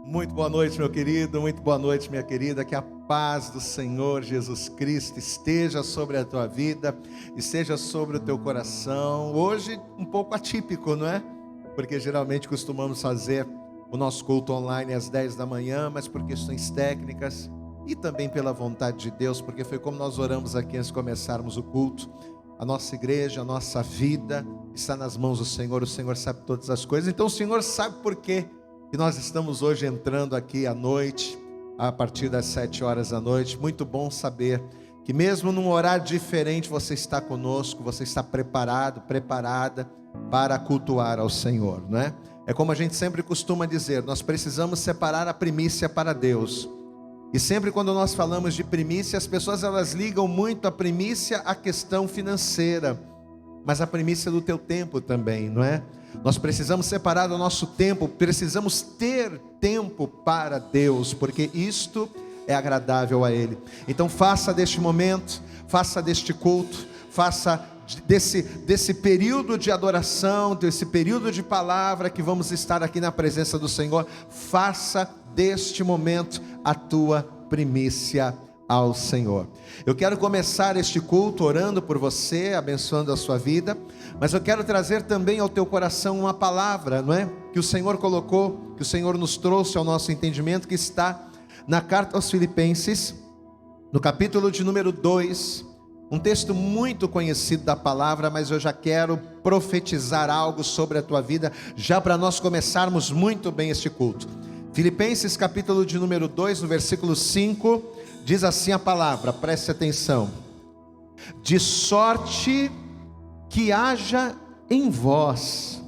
Muito boa noite, meu querido, muito boa noite, minha querida. Que a paz do Senhor Jesus Cristo esteja sobre a tua vida, esteja sobre o teu coração. Hoje um pouco atípico, não é? Porque geralmente costumamos fazer o nosso culto online às 10 da manhã, mas por questões técnicas e também pela vontade de Deus, porque foi como nós oramos aqui antes de começarmos o culto. A nossa igreja, a nossa vida está nas mãos do Senhor. O Senhor sabe todas as coisas, então o Senhor sabe por quê e nós estamos hoje entrando aqui à noite, a partir das 7 horas da noite. Muito bom saber que mesmo num horário diferente você está conosco, você está preparado, preparada para cultuar ao Senhor, não é? É como a gente sempre costuma dizer, nós precisamos separar a primícia para Deus. E sempre quando nós falamos de primícia, as pessoas elas ligam muito a primícia à questão financeira, mas a primícia do teu tempo também, não é? Nós precisamos separar o nosso tempo, precisamos ter tempo para Deus, porque isto é agradável a Ele. Então faça deste momento, faça deste culto, faça desse período de adoração, desse período de palavra que vamos estar aqui na presença do Senhor, faça deste momento a tua primícia ao Senhor. Eu quero começar este culto orando por você, abençoando a sua vida, mas eu quero trazer também ao teu coração uma palavra, não é? Que o Senhor colocou, que o Senhor nos trouxe ao nosso entendimento, que está na carta aos Filipenses, no capítulo de número 2, um texto muito conhecido da palavra, mas eu já quero profetizar algo sobre a tua vida, já para nós começarmos muito bem este culto. Filipenses capítulo de número 2, no versículo 5, diz assim a palavra, preste atenção: de sorte que haja em vós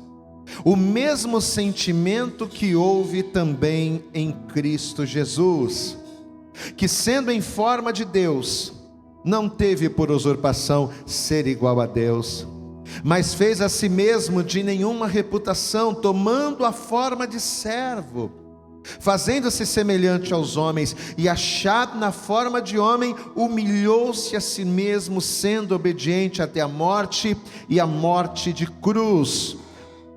o mesmo sentimento que houve também em Cristo Jesus, que sendo em forma de Deus, não teve por usurpação ser igual a Deus, mas fez a si mesmo de nenhuma reputação, tomando a forma de servo, fazendo-se semelhante aos homens, e achado na forma de homem, humilhou-se a si mesmo, sendo obediente até a morte, e a morte de cruz.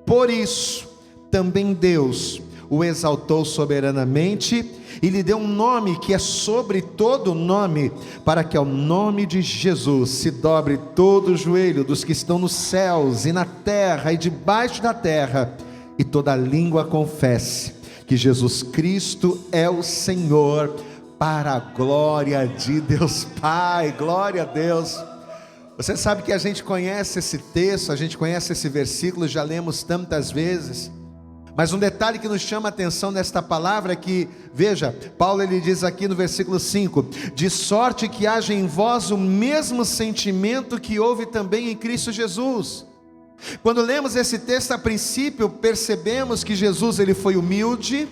Por isso também Deus o exaltou soberanamente, e lhe deu um nome que é sobre todo nome, para que ao nome de Jesus se dobre todo o joelho dos que estão nos céus, e na terra, e debaixo da terra, e toda língua confesse que Jesus Cristo é o Senhor, para a glória de Deus Pai. Glória a Deus. Você sabe que a gente conhece esse texto, a gente conhece esse versículo, já lemos tantas vezes, mas um detalhe que nos chama a atenção nesta palavra é que, veja, Paulo ele diz aqui no versículo 5, de sorte que haja em vós o mesmo sentimento que houve também em Cristo Jesus. Quando lemos esse texto, a princípio percebemos que Jesus ele foi humilde,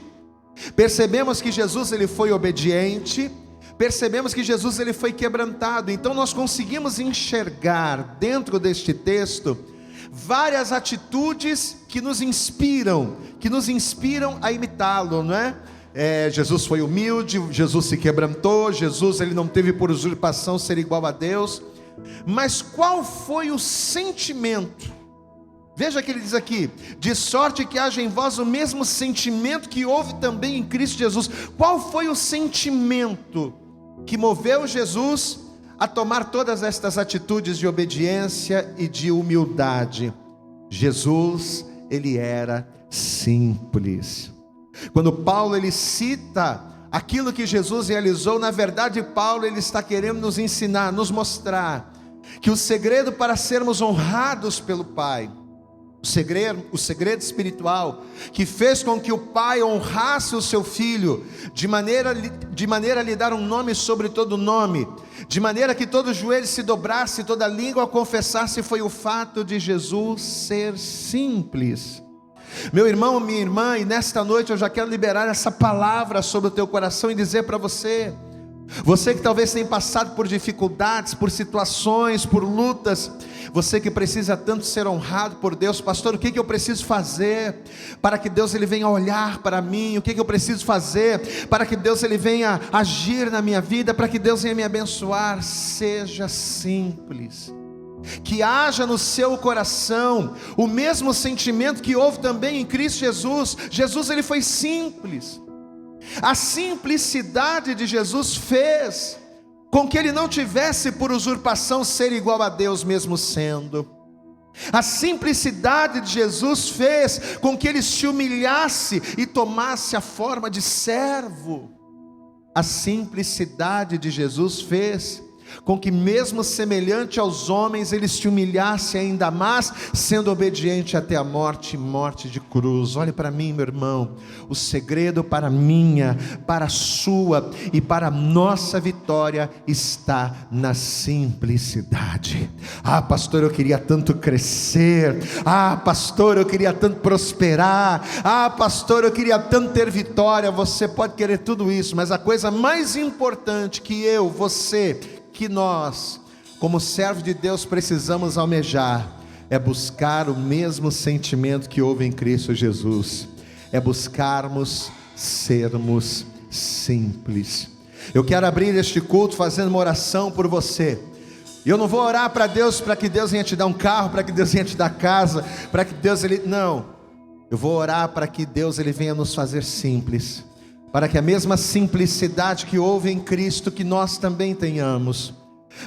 percebemos que Jesus ele foi obediente, percebemos que Jesus ele foi quebrantado. Então nós conseguimos enxergar dentro deste texto várias atitudes que nos inspiram a imitá-lo, não é? Jesus foi humilde, Jesus se quebrantou, Jesus ele não teve por usurpação ser igual a Deus. Mas qual foi o sentimento? Veja que ele diz aqui, de sorte que haja em vós o mesmo sentimento que houve também em Cristo Jesus. Qual foi o sentimento que moveu Jesus a tomar todas estas atitudes de obediência e de humildade? Jesus, ele era simples. Quando Paulo ele cita aquilo que Jesus realizou, na verdade Paulo ele está querendo nos ensinar, nos mostrar que o segredo para sermos honrados pelo Pai, o segredo espiritual que fez com que o Pai honrasse o seu Filho, de maneira a lhe dar um nome sobre todo nome, de maneira que todo joelho se dobrasse, toda língua confessasse, foi o fato de Jesus ser simples. Meu irmão, minha irmã, e nesta noite eu já quero liberar essa palavra sobre o teu coração e dizer para você que talvez tenha passado por dificuldades, por situações, por lutas, você que precisa tanto ser honrado por Deus. Pastor, o que eu preciso fazer para que Deus ele venha olhar para mim? O que eu preciso fazer para que Deus ele venha agir na minha vida, para que Deus venha me abençoar? Seja simples, que haja no seu coração o mesmo sentimento que houve também em Cristo Jesus. Jesus ele foi simples. A simplicidade de Jesus fez com que ele não tivesse por usurpação ser igual a Deus mesmo sendo. A simplicidade de Jesus fez com que ele se humilhasse e tomasse a forma de servo. A simplicidade de Jesus fez com que mesmo semelhante aos homens, ele se humilhasse ainda mais, sendo obediente até a morte, morte de cruz. Olhe para mim, meu irmão, o segredo para a minha, para a sua e para a nossa vitória está na simplicidade. Ah, pastor, eu queria tanto crescer. Ah, pastor, eu queria tanto prosperar. Ah, pastor, eu queria tanto ter vitória. Você pode querer tudo isso, mas a coisa mais importante que eu, você, que nós, como servos de Deus, precisamos almejar, é buscar o mesmo sentimento que houve em Cristo Jesus, é buscarmos sermos simples. Eu quero abrir este culto fazendo uma oração por você. Eu não vou orar para Deus, para que Deus venha te dar um carro, para que Deus venha te dar casa, para que Deus, não, eu vou orar para que Deus venha nos fazer simples, para que a mesma simplicidade que houve em Cristo, que nós também tenhamos,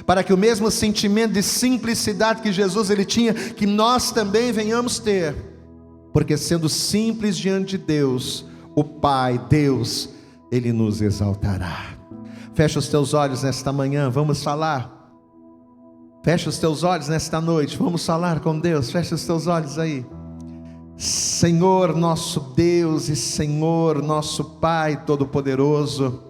para que o mesmo sentimento de simplicidade que Jesus tinha, que nós também venhamos ter, porque sendo simples diante de Deus, o Pai, Deus, Ele nos exaltará. Fecha os teus olhos nesta manhã, vamos falar. Fecha os teus olhos nesta noite, vamos falar com Deus. Fecha os teus olhos aí. Senhor nosso Deus e Senhor nosso Pai Todo-Poderoso,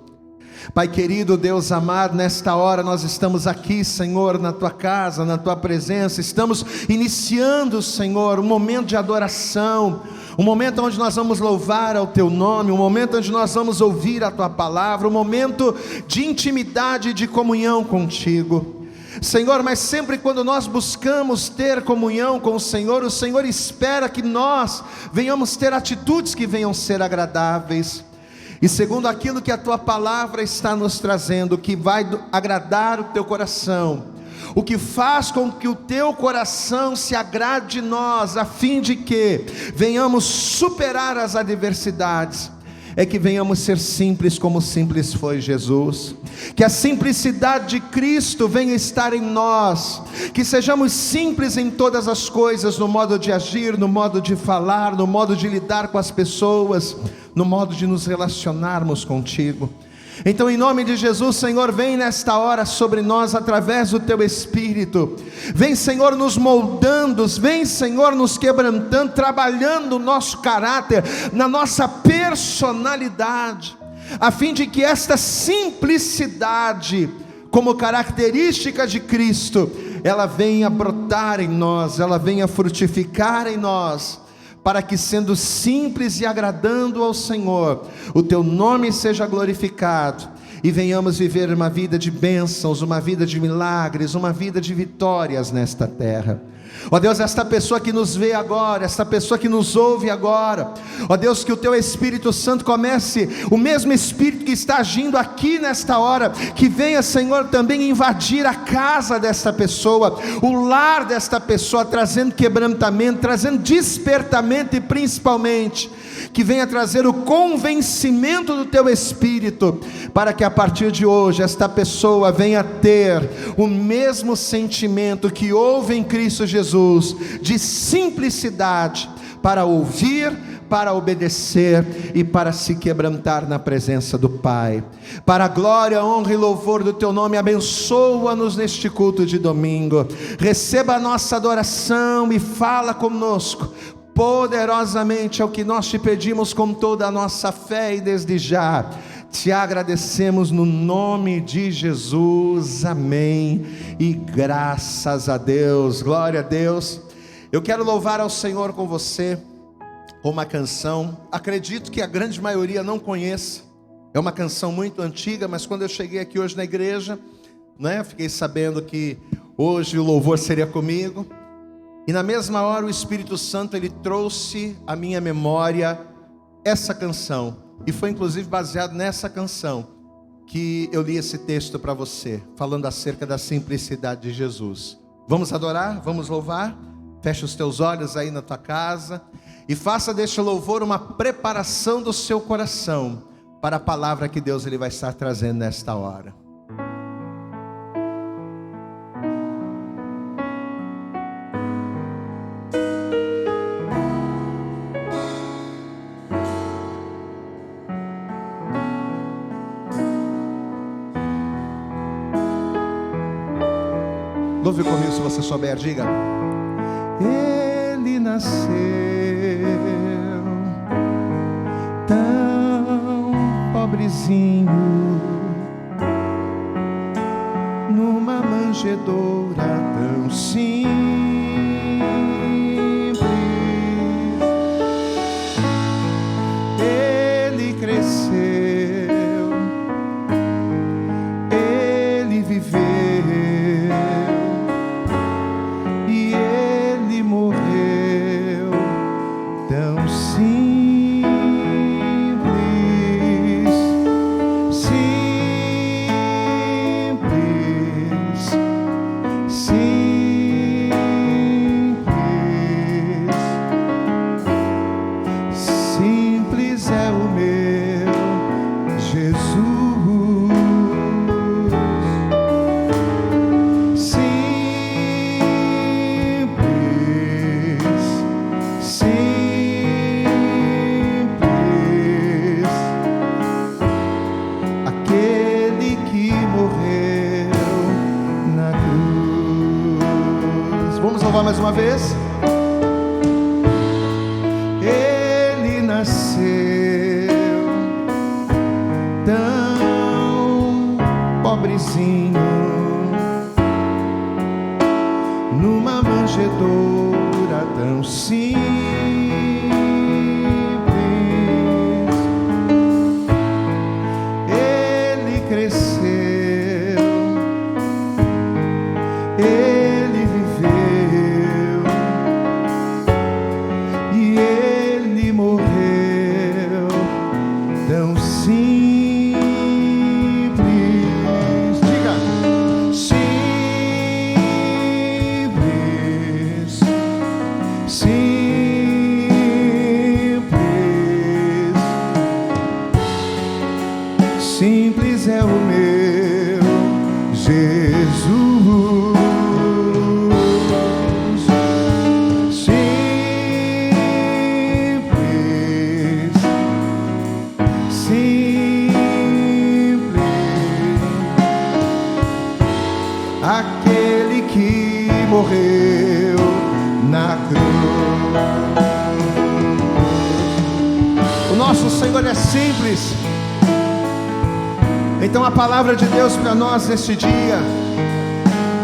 Pai querido, Deus amado, nesta hora nós estamos aqui, Senhor, na Tua casa, na Tua presença, estamos iniciando, Senhor, um momento de adoração, um momento onde nós vamos louvar ao Teu nome, um momento onde nós vamos ouvir a Tua palavra, um momento de intimidade e de comunhão contigo. Senhor, mas sempre quando nós buscamos ter comunhão com o Senhor espera que nós venhamos ter atitudes que venham ser agradáveis, e segundo aquilo que a Tua palavra está nos trazendo, que vai agradar o Teu coração, o que faz com que o Teu coração se agrade de nós, a fim de que venhamos superar as adversidades, é que venhamos ser simples como simples foi Jesus, que a simplicidade de Cristo venha estar em nós, que sejamos simples em todas as coisas, no modo de agir, no modo de falar, no modo de lidar com as pessoas, no modo de nos relacionarmos contigo. Então, em nome de Jesus, Senhor, vem nesta hora sobre nós através do Teu Espírito. Vem, Senhor, nos moldando, vem, Senhor, nos quebrantando, trabalhando o nosso caráter, na nossa personalidade, a fim de que esta simplicidade, como característica de Cristo, ela venha brotar em nós, ela venha frutificar em nós, para que, sendo simples e agradando ao Senhor, o Teu nome seja glorificado, e venhamos viver uma vida de bênçãos, uma vida de milagres, uma vida de vitórias nesta terra. Ó Deus, esta pessoa que nos vê agora, esta pessoa que nos ouve agora, ó Deus, que o Teu Espírito Santo comece, o mesmo Espírito que está agindo aqui nesta hora, que venha, Senhor, também invadir a casa desta pessoa, o lar desta pessoa, trazendo quebrantamento, trazendo despertamento, e principalmente que venha trazer o convencimento do Teu Espírito, para que a partir de hoje esta pessoa venha ter o mesmo sentimento que houve em Cristo Jesus, de simplicidade, para ouvir, para obedecer e para se quebrantar na presença do Pai. Para a glória, honra e louvor do Teu nome, abençoa-nos neste culto de domingo, receba a nossa adoração e fala conosco poderosamente. É o que nós Te pedimos com toda a nossa fé, e desde já Te agradecemos no nome de Jesus, amém, e graças a Deus, glória a Deus. Eu quero louvar ao Senhor com você, com uma canção, acredito que a grande maioria não conheça, é uma canção muito antiga, mas quando eu cheguei aqui hoje na igreja, fiquei sabendo que hoje o louvor seria comigo, e na mesma hora o Espírito Santo, Ele trouxe à minha memória essa canção, e foi inclusive baseado nessa canção que eu li esse texto para você, falando acerca da simplicidade de Jesus. Vamos adorar, vamos louvar? Fecha os teus olhos aí na tua casa, e faça deste louvor uma preparação do seu coração, para a palavra que Deus vai estar trazendo nesta hora. Louve comigo se você souber, diga. Ele nasceu tão pobrezinho, numa manjedoura tão simples. Ele cresceu, ele viveu, mais uma vez. Ele nasceu tão pobrezinho, numa manjedoura tão simples. Ele cresceu, ele viveu, e ele morreu tão simples. Diga, simples, simples, simples é o meu Jesus. Aquele que morreu na cruz. O nosso Senhor é simples. Então a palavra de Deus para nós neste dia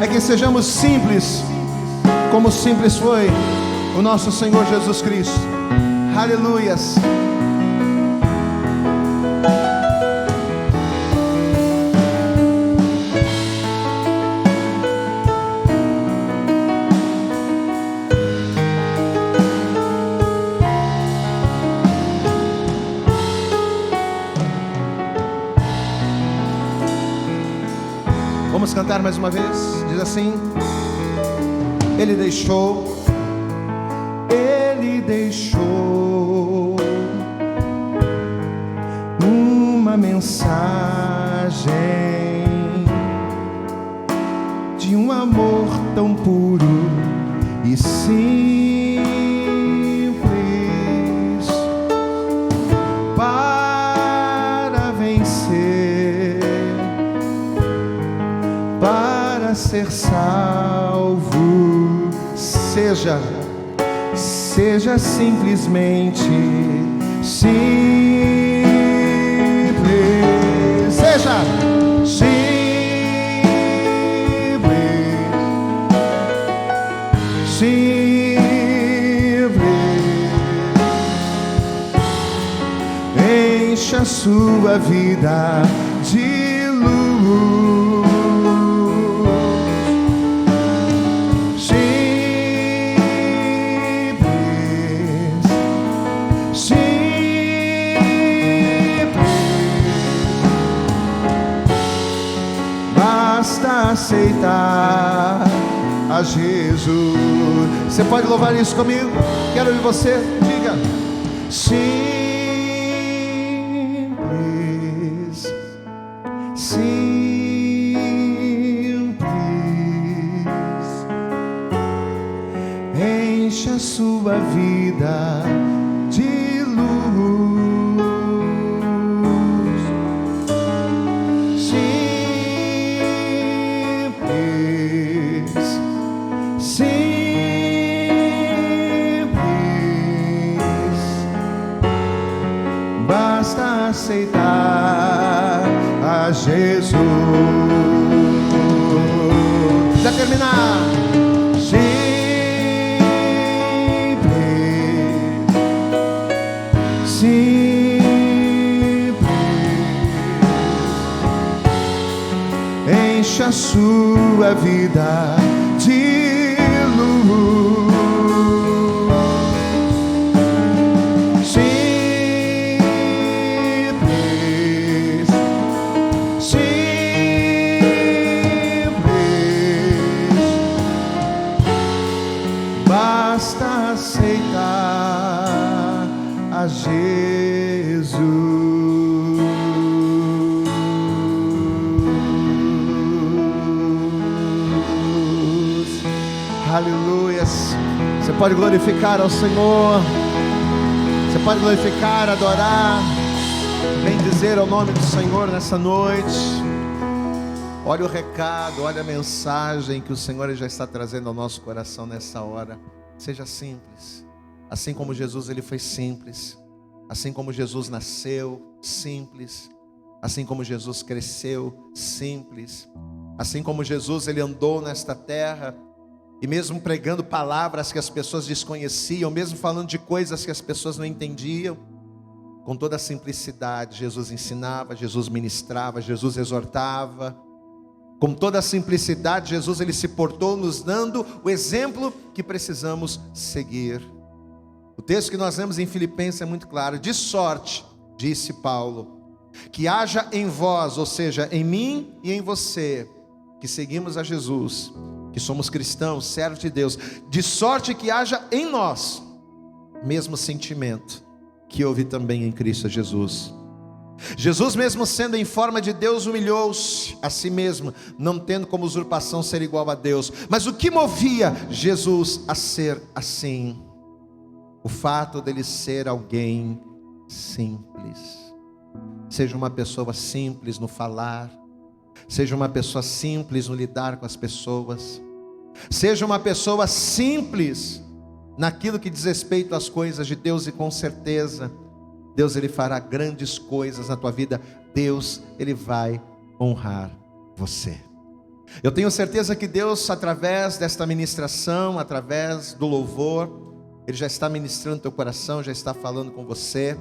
é que sejamos simples, como simples foi o nosso Senhor Jesus Cristo. Aleluias. Vamos cantar mais uma vez. Diz assim: Ele deixou uma mensagem de um amor tão puro e simples, para vencer, para ser salvo. Seja simplesmente simples. Seja simples. Enche a sua vida de luz. Basta aceitar a Jesus. Você pode louvar isso comigo? Quero ouvir você. Diga: simples, aceitar a Jesus. Para terminar, enche a sua vida de luz. Simples, simples, basta aceitar a Jesus. Aleluias. Você pode glorificar ao Senhor. Você pode glorificar, adorar, bendizer ao nome do Senhor nessa noite. Olha o recado, olha a mensagem que o Senhor já está trazendo ao nosso coração nessa hora. Seja simples. Assim como Jesus, ele foi simples. Assim como Jesus nasceu, simples. Assim como Jesus cresceu, simples. Assim como Jesus, ele andou nesta terra, e mesmo pregando palavras que as pessoas desconheciam, mesmo falando de coisas que as pessoas não entendiam, com toda a simplicidade, Jesus ensinava, Jesus ministrava, Jesus exortava. Com toda a simplicidade, Jesus ele se portou nos dando o exemplo que precisamos seguir. O texto que nós lemos em Filipenses é muito claro. De sorte, disse Paulo, que haja em vós, ou seja, em mim e em você, que seguimos a Jesus, que somos cristãos, servos de Deus, de sorte que haja em nós mesmo sentimento que houve também em Cristo Jesus. Jesus, mesmo sendo em forma de Deus, humilhou-se a si mesmo, não tendo como usurpação ser igual a Deus. Mas o que movia Jesus a ser assim? O fato dele ser alguém simples. Seja uma pessoa simples no falar, seja uma pessoa simples no lidar com as pessoas, seja uma pessoa simples naquilo que diz respeito às coisas de Deus, e com certeza Deus ele fará grandes coisas na tua vida. Deus ele vai honrar você. Eu tenho certeza que Deus, através desta ministração, através do louvor, ele já está ministrando teu coração, já está falando com você.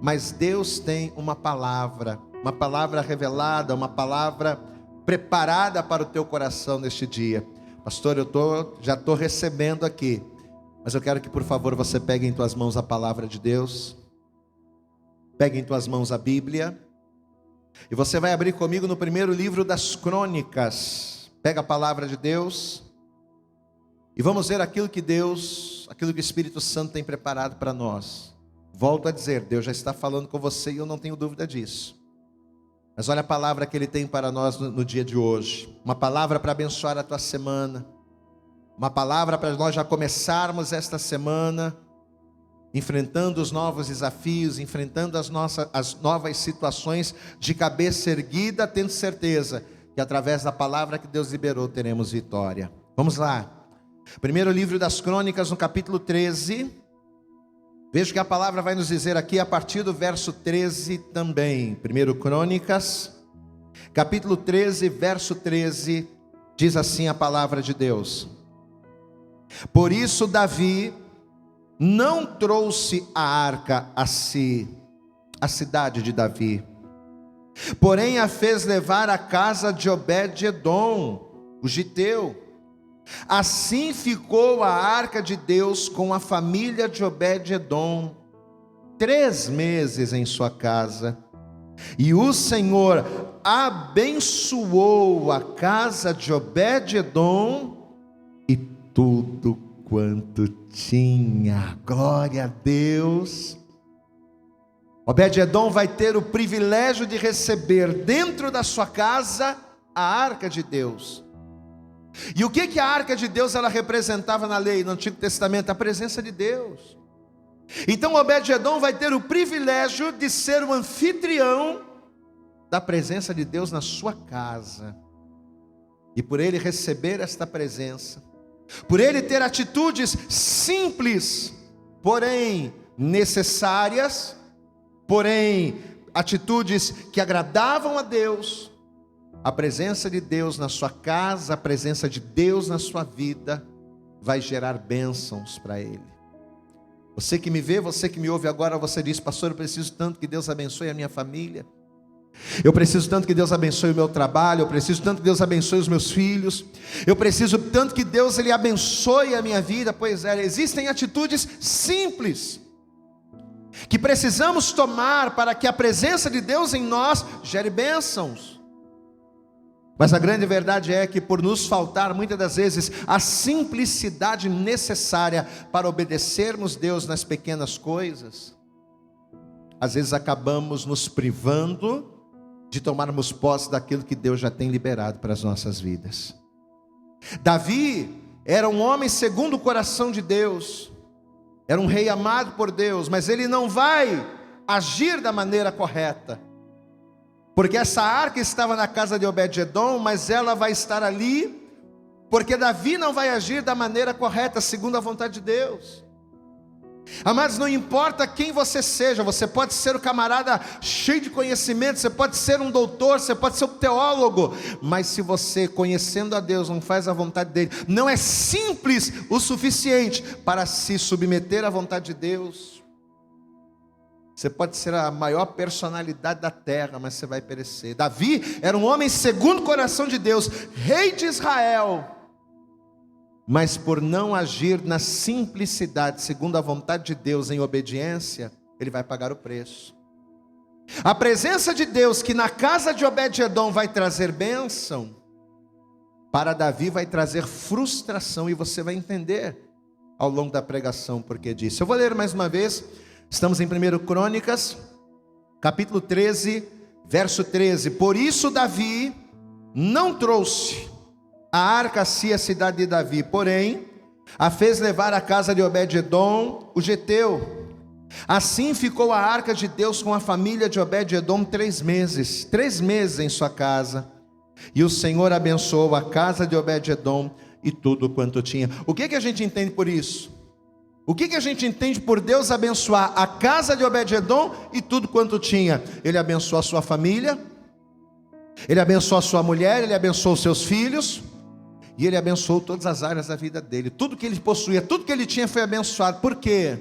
Mas Deus tem uma palavra revelada, uma palavra preparada para o teu coração neste dia. Pastor, já estou recebendo aqui, mas eu quero que por favor você pegue em tuas mãos a palavra de Deus, pegue em tuas mãos a Bíblia, e você vai abrir comigo no primeiro livro das Crônicas. Pega a palavra de Deus, e vamos ver aquilo que o Espírito Santo tem preparado para nós. Volto a dizer, Deus já está falando com você e eu não tenho dúvida disso. Mas olha a palavra que Ele tem para nós no dia de hoje. Uma palavra para abençoar a tua semana. Uma palavra para nós já começarmos esta semana enfrentando os novos desafios, enfrentando as novas situações de cabeça erguida, tendo certeza que através da palavra que Deus liberou teremos vitória. Vamos lá. Primeiro livro das Crônicas, no capítulo 13. Veja que a palavra vai nos dizer aqui a partir do verso 13 também. 1 Crônicas, capítulo 13, verso 13, diz assim a palavra de Deus: por isso Davi não trouxe a arca a si, a cidade de Davi, porém a fez levar à casa de Obed-edom, o giteu. Assim ficou a arca de Deus com a família de Obed-edom 3 meses em sua casa. E o Senhor abençoou a casa de Obed-edom e tudo quanto tinha. Glória a Deus. Obed-edom vai ter o privilégio de receber dentro da sua casa a arca de Deus. E o que a arca de Deus ela representava na lei, no Antigo Testamento? A presença de Deus. Então Obed-edom vai ter o privilégio de ser o anfitrião da presença de Deus na sua casa. E por ele receber esta presença, por ele ter atitudes simples, porém necessárias, porém atitudes que agradavam a Deus, a presença de Deus na sua casa, a presença de Deus na sua vida, vai gerar bênçãos para ele. Você que me vê, você que me ouve agora, você diz: pastor, eu preciso tanto que Deus abençoe a minha família, eu preciso tanto que Deus abençoe o meu trabalho, eu preciso tanto que Deus abençoe os meus filhos, eu preciso tanto que Deus Ele abençoe a minha vida. Pois é, existem atitudes simples que precisamos tomar para que a presença de Deus em nós gere bênçãos. Mas a grande verdade é que, por nos faltar muitas das vezes a simplicidade necessária para obedecermos Deus nas pequenas coisas, às vezes acabamos nos privando de tomarmos posse daquilo que Deus já tem liberado para as nossas vidas. Davi era um homem segundo o coração de Deus, era um rei amado por Deus, mas ele não vai agir da maneira correta, porque essa arca estava na casa de Obed-edom, mas ela vai estar ali, porque Davi não vai agir da maneira correta, segundo a vontade de Deus. Amados, não importa quem você seja, você pode ser um camarada cheio de conhecimento, você pode ser um doutor, você pode ser um teólogo, mas se você, conhecendo a Deus, não faz a vontade dele, não é simples o suficiente para se submeter à vontade de Deus, você pode ser a maior personalidade da terra, mas você vai perecer. Davi era um homem segundo o coração de Deus, rei de Israel, mas por não agir na simplicidade, segundo a vontade de Deus, em obediência, ele vai pagar o preço. A presença de Deus, que na casa de Obed-edom vai trazer bênção, para Davi vai trazer frustração, e você vai entender ao longo da pregação porque disso. Eu vou ler mais uma vez, estamos em 1 Crônicas, capítulo 13, verso 13. Por isso Davi não trouxe a arca a si, a cidade de Davi, porém a fez levar à casa de Obed-edom, o geteu. Assim ficou a arca de Deus com a família de Obed-edom 3 meses em sua casa, e o Senhor abençoou a casa de Obed-edom e tudo quanto tinha. O que a gente entende por isso? O que a gente entende por Deus abençoar a casa de Obed-edom e tudo quanto tinha? Ele abençoou a sua família, ele abençoou a sua mulher, ele abençoou os seus filhos, e ele abençoou todas as áreas da vida dele. Tudo que ele possuía, tudo que ele tinha foi abençoado. Por quê?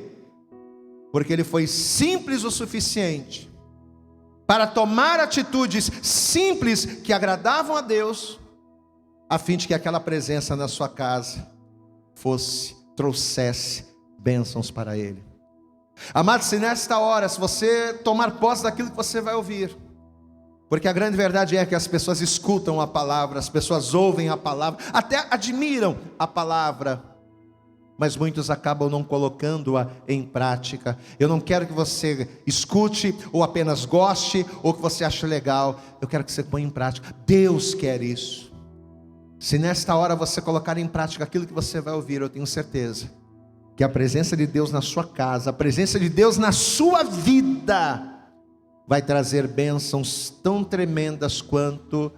Porque ele foi simples o suficiente para tomar atitudes simples que agradavam a Deus, a fim de que aquela presença na sua casa trouxesse bênçãos para ele. Amados, se nesta hora, se você tomar posse daquilo que você vai ouvir, porque a grande verdade é que as pessoas escutam a palavra, as pessoas ouvem a palavra, até admiram a palavra, mas muitos acabam não colocando-a em prática. Eu não quero que você escute, ou apenas goste, ou que você ache legal. Eu quero que você ponha em prática. Deus quer isso. Se nesta hora você colocar em prática aquilo que você vai ouvir, eu tenho certeza que a presença de Deus na sua casa, a presença de Deus na sua vida, vai trazer bênçãos tão tremendas quanto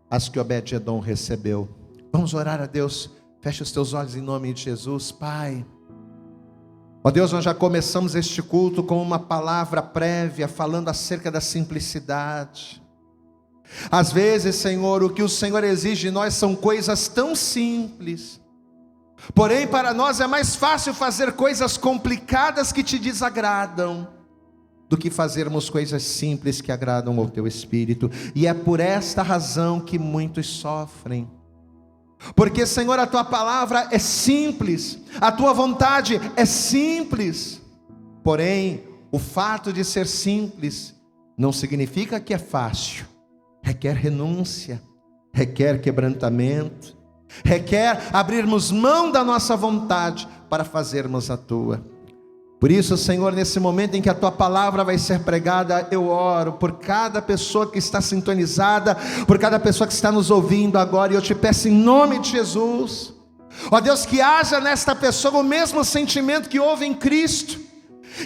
as que Obed-edom recebeu. Vamos orar a Deus. Feche os teus olhos em nome de Jesus. Pai, ó Deus, nós já começamos este culto com uma palavra prévia, falando acerca da simplicidade. Às vezes, Senhor, o que o Senhor exige de nós são coisas tão simples, porém para nós é mais fácil fazer coisas complicadas que te desagradam, do que fazermos coisas simples que agradam ao teu Espírito. E é por esta razão que muitos sofrem, porque, Senhor, a tua palavra é simples, a tua vontade é simples, porém o fato de ser simples não significa que é fácil. Requer renúncia, requer quebrantamento, requer abrirmos mão da nossa vontade para fazermos a tua. Por isso, Senhor, nesse momento em que a tua palavra vai ser pregada, eu oro por cada pessoa que está sintonizada, por cada pessoa que está nos ouvindo agora, e eu te peço em nome de Jesus, ó Deus, que haja nesta pessoa o mesmo sentimento que houve em Cristo,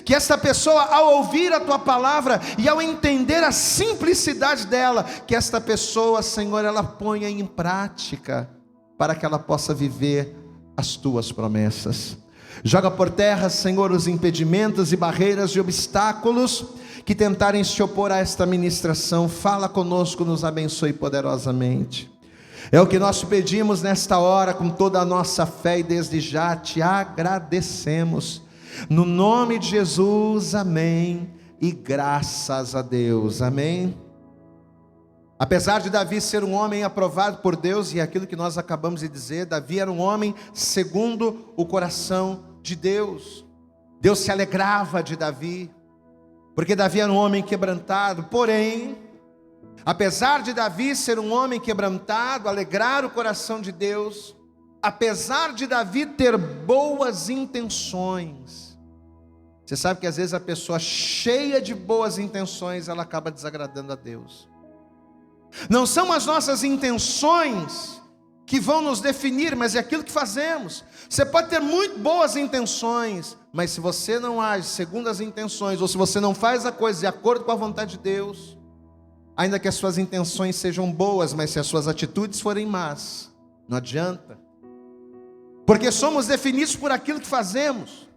que esta pessoa, ao ouvir a tua palavra e ao entender a simplicidade dela, que esta pessoa, Senhor, ela ponha em prática, para que ela possa viver as tuas promessas. Joga por terra, Senhor, os impedimentos e barreiras e obstáculos que tentarem se opor a esta ministração. Fala conosco, nos abençoe poderosamente. É o que nós te pedimos nesta hora, com toda a nossa fé, e desde já te agradecemos. No nome de Jesus, amém, e graças a Deus, amém. Apesar de Davi ser um homem aprovado por Deus, e aquilo que nós acabamos de dizer, Davi era um homem segundo o coração de Deus. Deus se alegrava de Davi, porque Davi era um homem quebrantado. Porém, apesar de Davi ser um homem quebrantado, alegrar o coração de Deus, apesar de Davi ter boas intenções, você sabe que às vezes a pessoa cheia de boas intenções, ela acaba desagradando a Deus. Não são as nossas intenções que vão nos definir, mas é aquilo que fazemos. Você pode ter muito boas intenções, mas se você não age segundo as intenções, ou se você não faz a coisa de acordo com a vontade de Deus, ainda que as suas intenções sejam boas, mas se as suas atitudes forem más, não adianta. Porque somos definidos por aquilo que fazemos.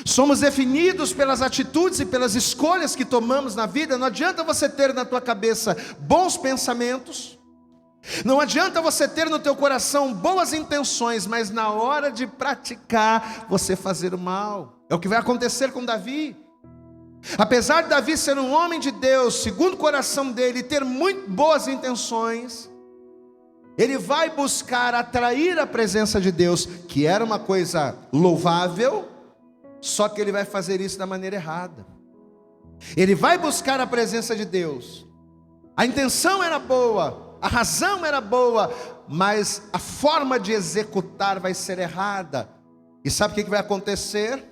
Somos definidos pelas atitudes e pelas escolhas que tomamos na vida. Não adianta você ter na tua cabeça bons pensamentos, não adianta você ter no teu coração boas intenções, mas na hora de praticar, você fazer o mal. É o que vai acontecer com Davi. Apesar de Davi ser um homem de Deus, segundo o coração dele, e ter muito boas intenções, ele vai buscar atrair a presença de Deus, que era uma coisa louvável, só que ele vai fazer isso da maneira errada. Ele vai buscar a presença de Deus. A intenção era boa, a razão era boa, mas a forma de executar vai ser errada. E sabe o que vai acontecer?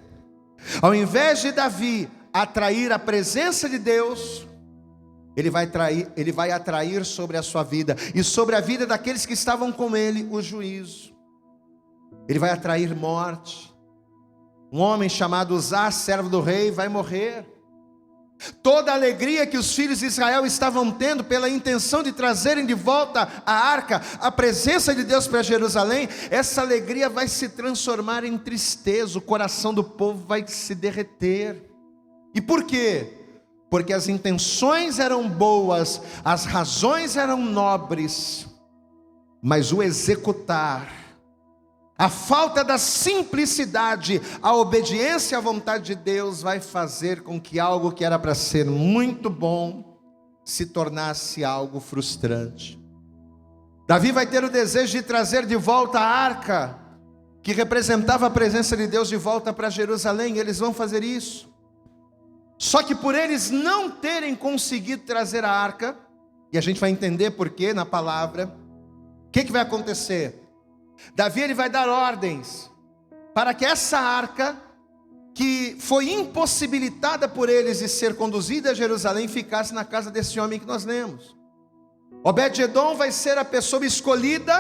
Ao invés de Davi atrair a presença de Deus, ele vai atrair sobre a sua vida e sobre a vida daqueles que estavam com ele o juízo. Ele vai atrair morte. Um homem chamado Uzá, servo do rei, vai morrer. Toda a alegria que os filhos de Israel estavam tendo pela intenção de trazerem de volta a arca, a presença de Deus para Jerusalém, essa alegria vai se transformar em tristeza, o coração do povo vai se derreter. E por quê? Porque as intenções eram boas, as razões eram nobres, mas o executar, a falta da simplicidade, a obediência à vontade de Deus vai fazer com que algo que era para ser muito bom se tornasse algo frustrante. Davi vai ter o desejo de trazer de volta a arca, que representava a presença de Deus, de volta para Jerusalém. Eles vão fazer isso. Só que por eles não terem conseguido trazer a arca, e a gente vai entender porquê na palavra, o que vai acontecer? Davi ele vai dar ordens para que essa arca, que foi impossibilitada por eles de ser conduzida a Jerusalém, ficasse na casa desse homem que nós lemos. Obed-edom vai ser a pessoa escolhida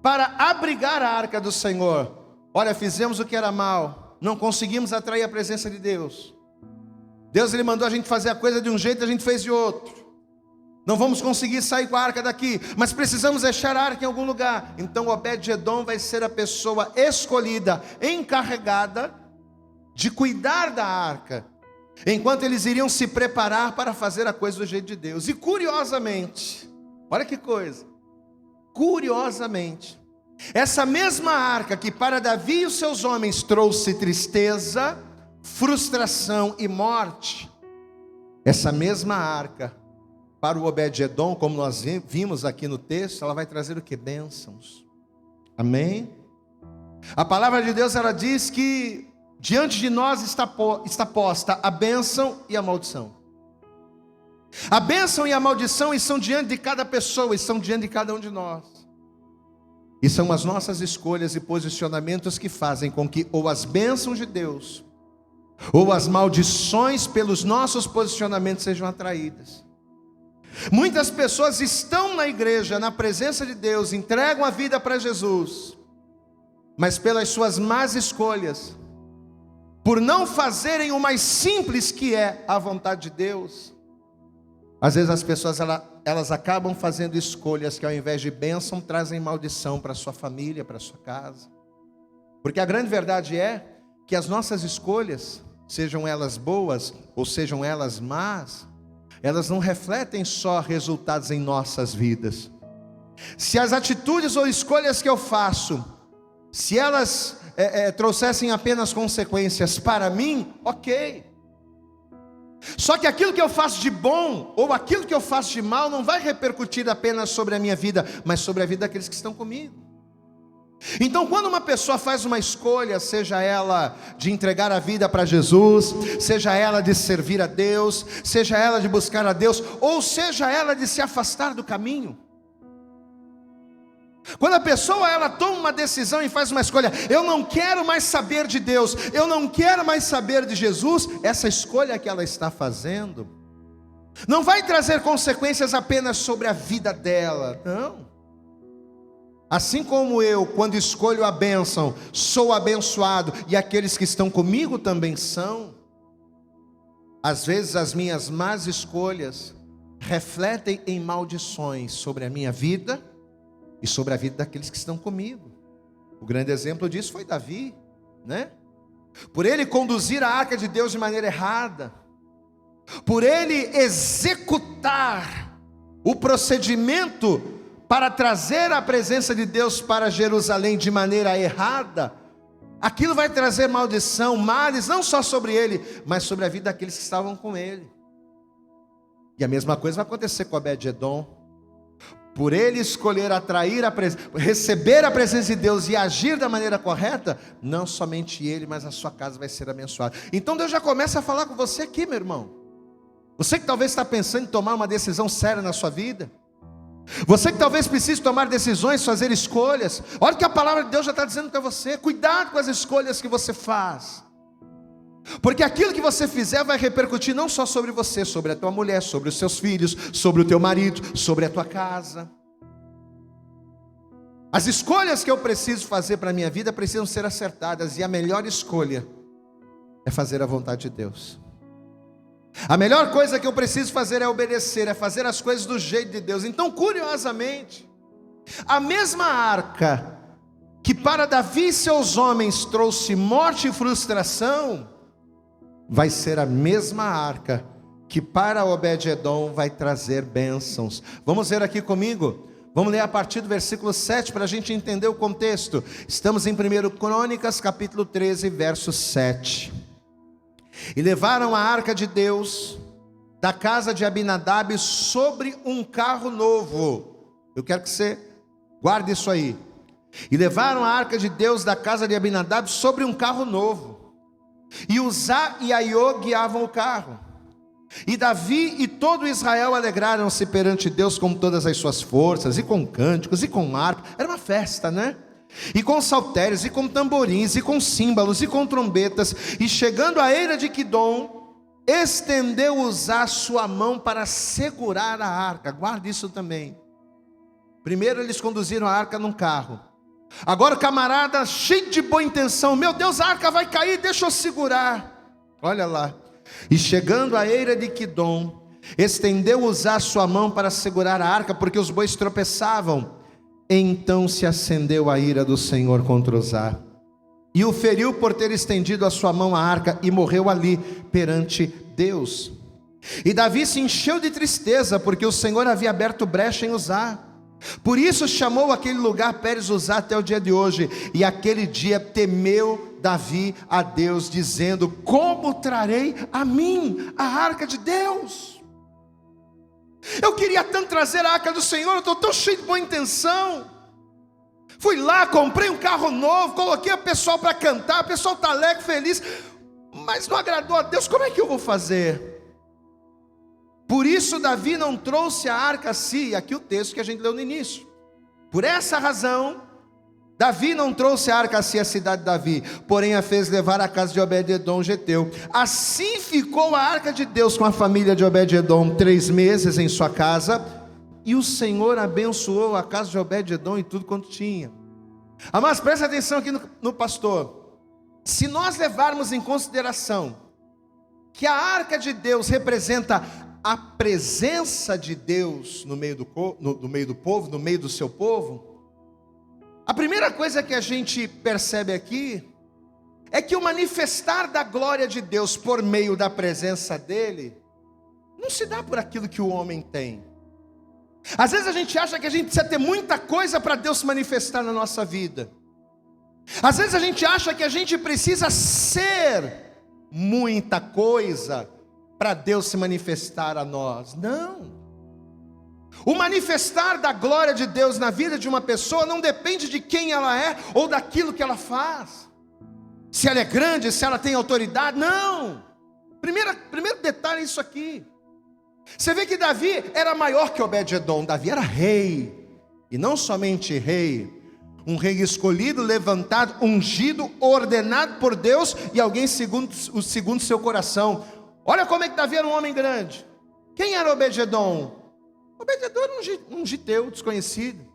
para abrigar a arca do Senhor. Olha, fizemos o que era mal, não conseguimos atrair a presença de Deus. Deus ele mandou a gente fazer a coisa de um jeito, a gente fez de outro. Não vamos conseguir sair com a arca daqui, mas precisamos deixar a arca em algum lugar. Então Obed-edom vai ser a pessoa escolhida, encarregada de cuidar da arca, enquanto eles iriam se preparar para fazer a coisa do jeito de Deus. E curiosamente, olha que coisa, curiosamente, essa mesma arca que para Davi e os seus homens trouxe tristeza, frustração e morte, essa mesma arca para o Obed-edom, como nós vimos aqui no texto, ela vai trazer o que? Bênçãos. Amém? A palavra de Deus, ela diz que diante de nós está posta a bênção e a maldição. A bênção e a maldição estão diante de cada pessoa, estão diante de cada um de nós. E são as nossas escolhas e posicionamentos que fazem com que ou as bênçãos de Deus, ou as maldições pelos nossos posicionamentos sejam atraídas. Muitas pessoas estão na igreja, na presença de Deus, entregam a vida para Jesus, mas pelas suas más escolhas, por não fazerem o mais simples que é a vontade de Deus, às vezes as pessoas elas acabam fazendo escolhas que ao invés de bênção trazem maldição para a sua família, para a sua casa. Porque a grande verdade é que as nossas escolhas, sejam elas boas ou sejam elas más, elas não refletem só resultados em nossas vidas. Se as atitudes ou escolhas que eu faço, se elas trouxessem apenas consequências para mim, ok. Só que aquilo que eu faço de bom, ou aquilo que eu faço de mal, não vai repercutir apenas sobre a minha vida, mas sobre a vida daqueles que estão comigo. Então, quando uma pessoa faz uma escolha, seja ela de entregar a vida para Jesus, seja ela de servir a Deus, seja ela de buscar a Deus, ou seja ela de se afastar do caminho, quando a pessoa ela toma uma decisão e faz uma escolha, eu não quero mais saber de Deus, eu não quero mais saber de Jesus, essa escolha que ela está fazendo não vai trazer consequências apenas sobre a vida dela, não. Assim como eu, quando escolho a bênção, sou abençoado, e aqueles que estão comigo também são. Às vezes as minhas más escolhas refletem em maldições sobre a minha vida e sobre a vida daqueles que estão comigo. O grande exemplo disso foi Davi, né? Por ele conduzir a arca de Deus de maneira errada, por ele executar o procedimento para trazer a presença de Deus para Jerusalém de maneira errada, aquilo vai trazer maldição, males, não só sobre ele, mas sobre a vida daqueles que estavam com ele. E a mesma coisa vai acontecer com Obed-edom. Por ele escolher atrair receber a presença de Deus e agir da maneira correta, não somente ele, mas a sua casa vai ser abençoada. Então Deus já começa a falar com você aqui, meu irmão. Você que talvez está pensando em tomar uma decisão séria na sua vida, você que talvez precise tomar decisões, fazer escolhas, olha que a palavra de Deus já está dizendo para você: cuidado com as escolhas que você faz, porque aquilo que você fizer vai repercutir não só sobre você, sobre a tua mulher, sobre os seus filhos, sobre o teu marido, sobre a tua casa. As escolhas que eu preciso fazer para a minha vida precisam ser acertadas, e a melhor escolha é fazer a vontade de Deus. A melhor coisa que eu preciso fazer é obedecer, é fazer as coisas do jeito de Deus. Então, curiosamente, a mesma arca que para Davi e seus homens trouxe morte e frustração, vai ser a mesma arca que para Obed-edom vai trazer bênçãos. Vamos ver aqui comigo? Vamos ler a partir do versículo 7 para a gente entender o contexto. Estamos em 1 Crônicas, capítulo 13, verso 7. E levaram a arca de Deus da casa de Abinadab sobre um carro novo. Eu quero que você guarde isso aí. E levaram a arca de Deus da casa de Abinadab sobre um carro novo. E Uzá e Aiô guiavam o carro. E Davi e todo Israel alegraram-se perante Deus com todas as suas forças, e com cânticos, e com harpa. Era uma festa, né? E com saltérios, e com tamborins, e com símbolos, e com trombetas. E chegando à eira de Quidom, estendeu Uzá sua mão para segurar a arca. Guarde isso também. Primeiro eles conduziram a arca num carro. Agora o camarada cheio de boa intenção: meu Deus, a arca vai cair, deixa eu segurar. Olha lá. E chegando à eira de Quidom, estendeu Uzá sua mão para segurar a arca, porque os bois tropeçavam. Então se acendeu a ira do Senhor contra Uzá, e o feriu por ter estendido a sua mão à arca, e morreu ali perante Deus. E Davi se encheu de tristeza, porque o Senhor havia aberto brecha em Uzá. Por isso chamou aquele lugar Pérez Uzá até o dia de hoje. E aquele dia temeu Davi a Deus, dizendo: como trarei a mim a arca de Deus? Eu queria tanto trazer a arca do Senhor, eu estou tão cheio de boa intenção. Fui lá, comprei um carro novo, coloquei o pessoal para cantar, o pessoal está alegre, feliz, mas não agradou a Deus. Como é que eu vou fazer? Por isso Davi não trouxe a arca a si. Aqui o texto que a gente leu no início. Por essa razão, Davi não trouxe a arca a si a cidade de Davi, porém a fez levar à casa de Obed-edom geteu. Assim ficou a arca de Deus com a família de Obed-edom 3 meses em sua casa, e o Senhor abençoou a casa de Obed-edom e tudo quanto tinha. Mas presta atenção aqui no pastor. Se nós levarmos em consideração que a arca de Deus representa a presença de Deus no meio do povo, no meio do seu povo, A primeira coisa que a gente percebe aqui é que o manifestar da glória de Deus por meio da presença dele não se dá por aquilo que o homem tem. Às vezes a gente acha que a gente precisa ter muita coisa para Deus se manifestar na nossa vida. Às vezes a gente acha que a gente precisa ser muita coisa para Deus se manifestar a nós. Não. O manifestar da glória de Deus na vida de uma pessoa não depende de quem ela é ou daquilo que ela faz. Se ela é grande, se ela tem autoridade, não. Primeiro detalhe é isso aqui. Você vê que Davi era maior que Obed-edom. Davi era rei, e não somente rei, um rei escolhido, levantado, ungido, ordenado por Deus, e alguém segundo seu coração. Olha como é que Davi era um homem grande. Quem era Obed-edom? Obed-edom era um giteu desconhecido.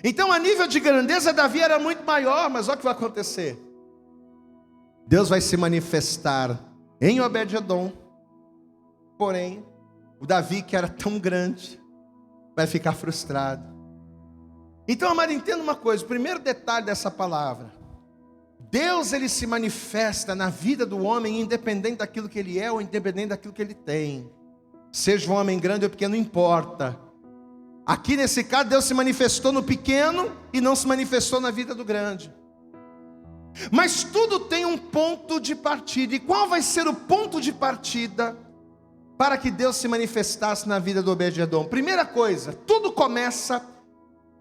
Então a nível de grandeza Davi era muito maior, mas olha o que vai acontecer. Deus vai se manifestar em Obed-edom. Porém, o Davi, que era tão grande, vai ficar frustrado. Então, amado, entenda uma coisa. O primeiro detalhe dessa palavra: Deus, ele se manifesta na vida do homem, independente daquilo que ele é ou independente daquilo que ele tem. Seja um homem grande ou pequeno, não importa. Aqui nesse caso, Deus se manifestou no pequeno e não se manifestou na vida do grande. Mas tudo tem um ponto de partida. E qual vai ser o ponto de partida para que Deus se manifestasse na vida do Obed-edom? Primeira coisa, tudo começa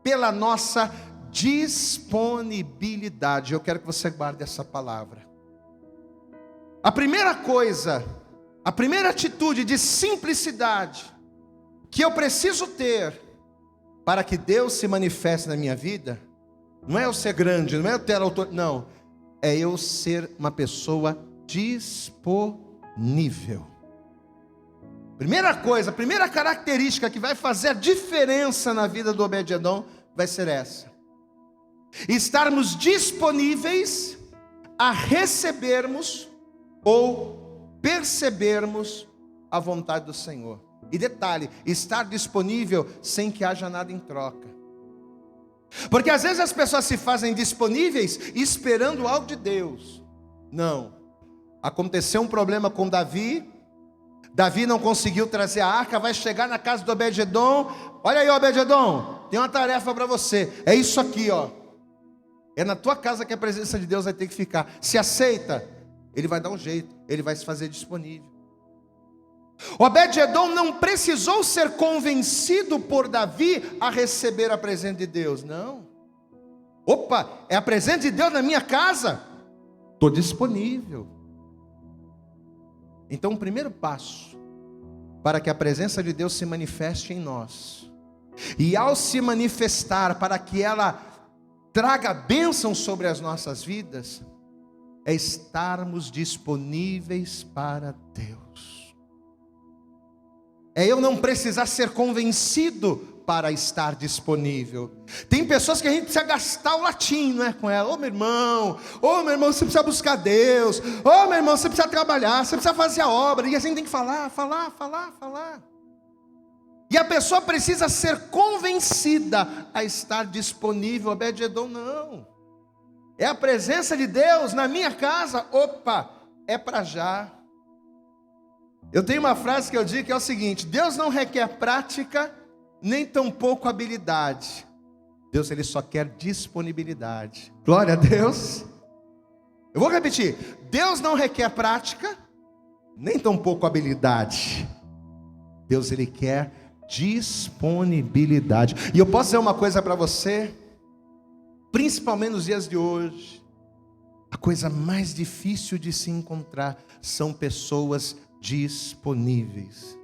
pela nossa disponibilidade. Eu quero que você guarde essa palavra. A primeira coisa, a primeira atitude de simplicidade que eu preciso ter para que Deus se manifeste na minha vida, não é eu ser grande, não é eu ter autoridade, não, é eu ser uma pessoa disponível. Primeira coisa, a primeira característica que vai fazer a diferença na vida do Obed-edom vai ser essa: estarmos disponíveis a recebermos ou percebermos a vontade do Senhor. E detalhe, estar disponível sem que haja nada em troca. Porque às vezes as pessoas se fazem disponíveis esperando algo de Deus. Não. Aconteceu um problema com Davi. Davi não conseguiu trazer a arca, vai chegar na casa do Obed-edom. Olha aí, Obed-edom, tem uma tarefa para você. É isso aqui, ó. É na tua casa que a presença de Deus vai ter que ficar. Se aceita, ele vai dar um jeito, ele vai se fazer disponível. Obed-edom não precisou ser convencido por Davi a receber a presença de Deus. Não. Opa, é a presença de Deus na minha casa? Estou disponível. Então o primeiro passo para que a presença de Deus se manifeste em nós, e ao se manifestar para que ela traga bênção sobre as nossas vidas, é estarmos disponíveis para Deus. É eu não precisar ser convencido para estar disponível. Tem pessoas que a gente precisa gastar o latim, não é, com ela. Ô meu irmão, você precisa buscar Deus. Ô meu irmão, você precisa trabalhar, você precisa fazer a obra. E a gente tem que falar. E a pessoa precisa ser convencida a estar disponível. Obed-edom não. É a presença de Deus na minha casa. Opa, é para já. Eu tenho uma frase que eu digo que é o seguinte: Deus não requer prática, nem tampouco habilidade. Deus, ele só quer disponibilidade. Glória a Deus. Eu vou repetir: Deus não requer prática, nem tampouco habilidade. Deus, ele quer disponibilidade. E eu posso dizer uma coisa para você, principalmente nos dias de hoje: a coisa mais difícil de se encontrar são pessoas disponíveis.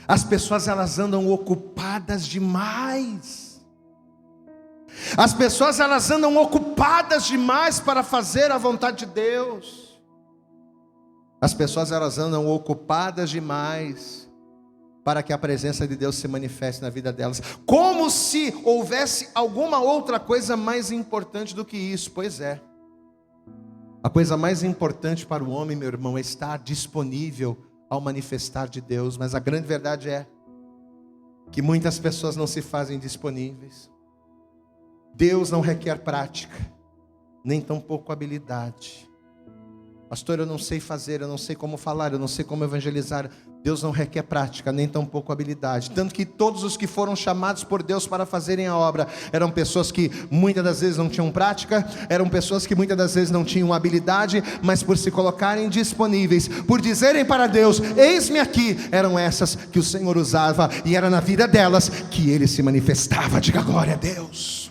As pessoas, elas andam ocupadas demais. As pessoas, elas andam ocupadas demais para fazer a vontade de Deus. As pessoas, elas andam ocupadas demais para que a presença de Deus se manifeste na vida delas, como se houvesse alguma outra coisa mais importante do que isso. Pois é. A coisa mais importante para o homem, meu irmão, é estar disponível ao manifestar de Deus. Mas a grande verdade é que muitas pessoas não se fazem disponíveis. Deus não requer prática, nem tampouco habilidade. Pastor, eu não sei fazer, eu não sei como falar, eu não sei como evangelizar. Deus não requer prática, nem tampouco habilidade. Tanto que todos os que foram chamados por Deus para fazerem a obra, eram pessoas que muitas das vezes não tinham prática, eram pessoas que muitas das vezes não tinham habilidade, mas por se colocarem disponíveis, por dizerem para Deus, eis-me aqui, eram essas que o Senhor usava, e era na vida delas que Ele se manifestava. Diga glória a Deus.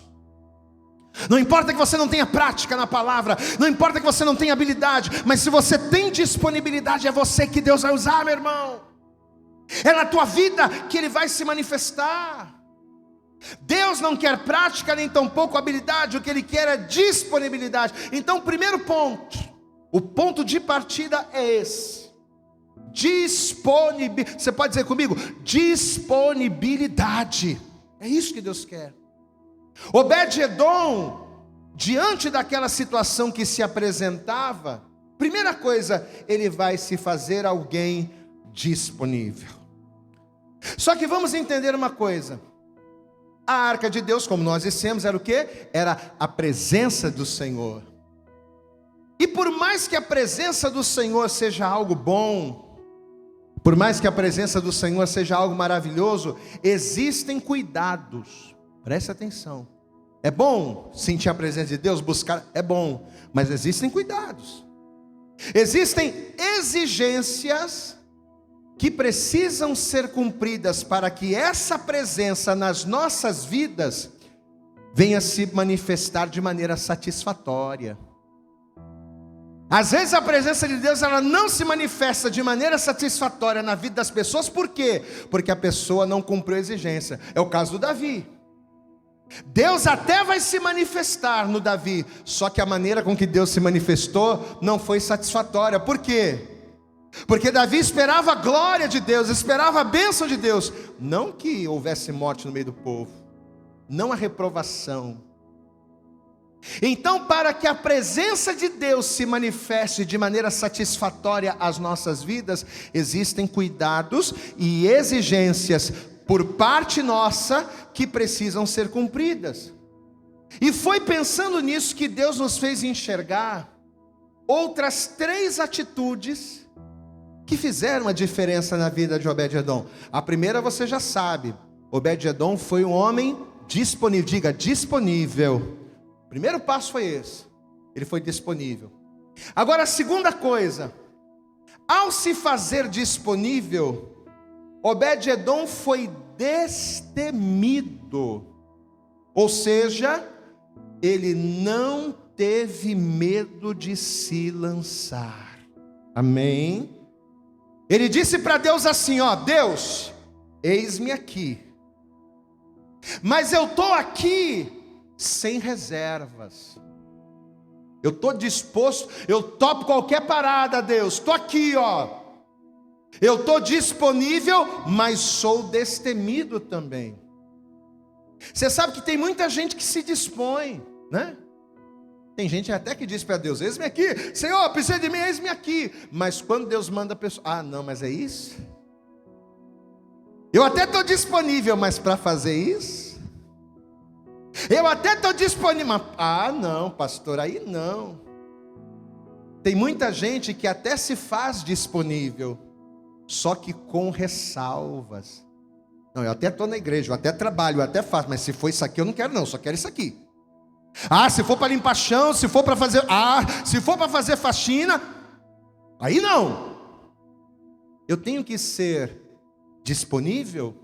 Não importa que você não tenha prática na palavra, não importa que você não tenha habilidade, mas se você tem disponibilidade, é você que Deus vai usar, meu irmão. É na tua vida que Ele vai se manifestar. Deus não quer prática, nem tampouco habilidade, o que Ele quer é disponibilidade. Então, primeiro ponto, o ponto de partida é esse: disponibilidade. Você pode dizer comigo? Disponibilidade. É isso que Deus quer. Obed-edom, diante daquela situação que se apresentava, primeira coisa, ele vai se fazer alguém disponível. Só que vamos entender uma coisa: a arca de Deus, como nós dissemos, era o quê? Era a presença do Senhor. E por mais que a presença do Senhor seja algo bom, por mais que a presença do Senhor seja algo maravilhoso, existem cuidados. Preste atenção. É bom sentir a presença de Deus, buscar, é bom, mas existem cuidados. Existem exigências que precisam ser cumpridas para que essa presença nas nossas vidas venha se manifestar de maneira satisfatória. Às vezes a presença de Deus, ela não se manifesta de maneira satisfatória na vida das pessoas. Por quê? Porque a pessoa não cumpriu a exigência. É o caso do Davi. Deus até vai se manifestar no Davi, só que a maneira com que Deus se manifestou não foi satisfatória. Por quê? Porque Davi esperava a glória de Deus, esperava a bênção de Deus, não que houvesse morte no meio do povo, não a reprovação. Então, para que a presença de Deus se manifeste de maneira satisfatória às nossas vidas, existem cuidados e exigências por parte nossa que precisam ser cumpridas. E foi pensando nisso que Deus nos fez enxergar outras 3 atitudes que fizeram a diferença na vida de Obed-edom. A primeira você já sabe: Obed-edom foi um homem disponível. Diga, disponível. O primeiro passo foi esse: ele foi disponível. Agora a segunda coisa, ao se fazer disponível, Obed-edom foi destemido. Ou seja, ele não teve medo de se lançar. Amém? Ele disse para Deus assim: ó, Deus, eis-me aqui, mas eu estou aqui sem reservas. Eu estou disposto, eu topo qualquer parada, Deus. Estou aqui, ó. Eu estou disponível, mas sou destemido também. Você sabe que tem muita gente que se dispõe, né? Tem gente até que diz para Deus: eis-me aqui, Senhor, precisa de mim, eis-me aqui. Mas quando Deus manda a pessoa: ah, não, mas é isso? Eu até estou disponível, mas para fazer isso? Eu até estou disponível, mas... ah, não, pastor, aí não. Tem muita gente que até se faz disponível, só que com ressalvas. Não, eu até estou na igreja, eu até trabalho, eu até faço, mas se for isso aqui eu não quero não, só quero isso aqui. Ah, se for para limpar chão, se for para fazer... ah, se for para fazer faxina, aí não. Eu tenho que ser disponível,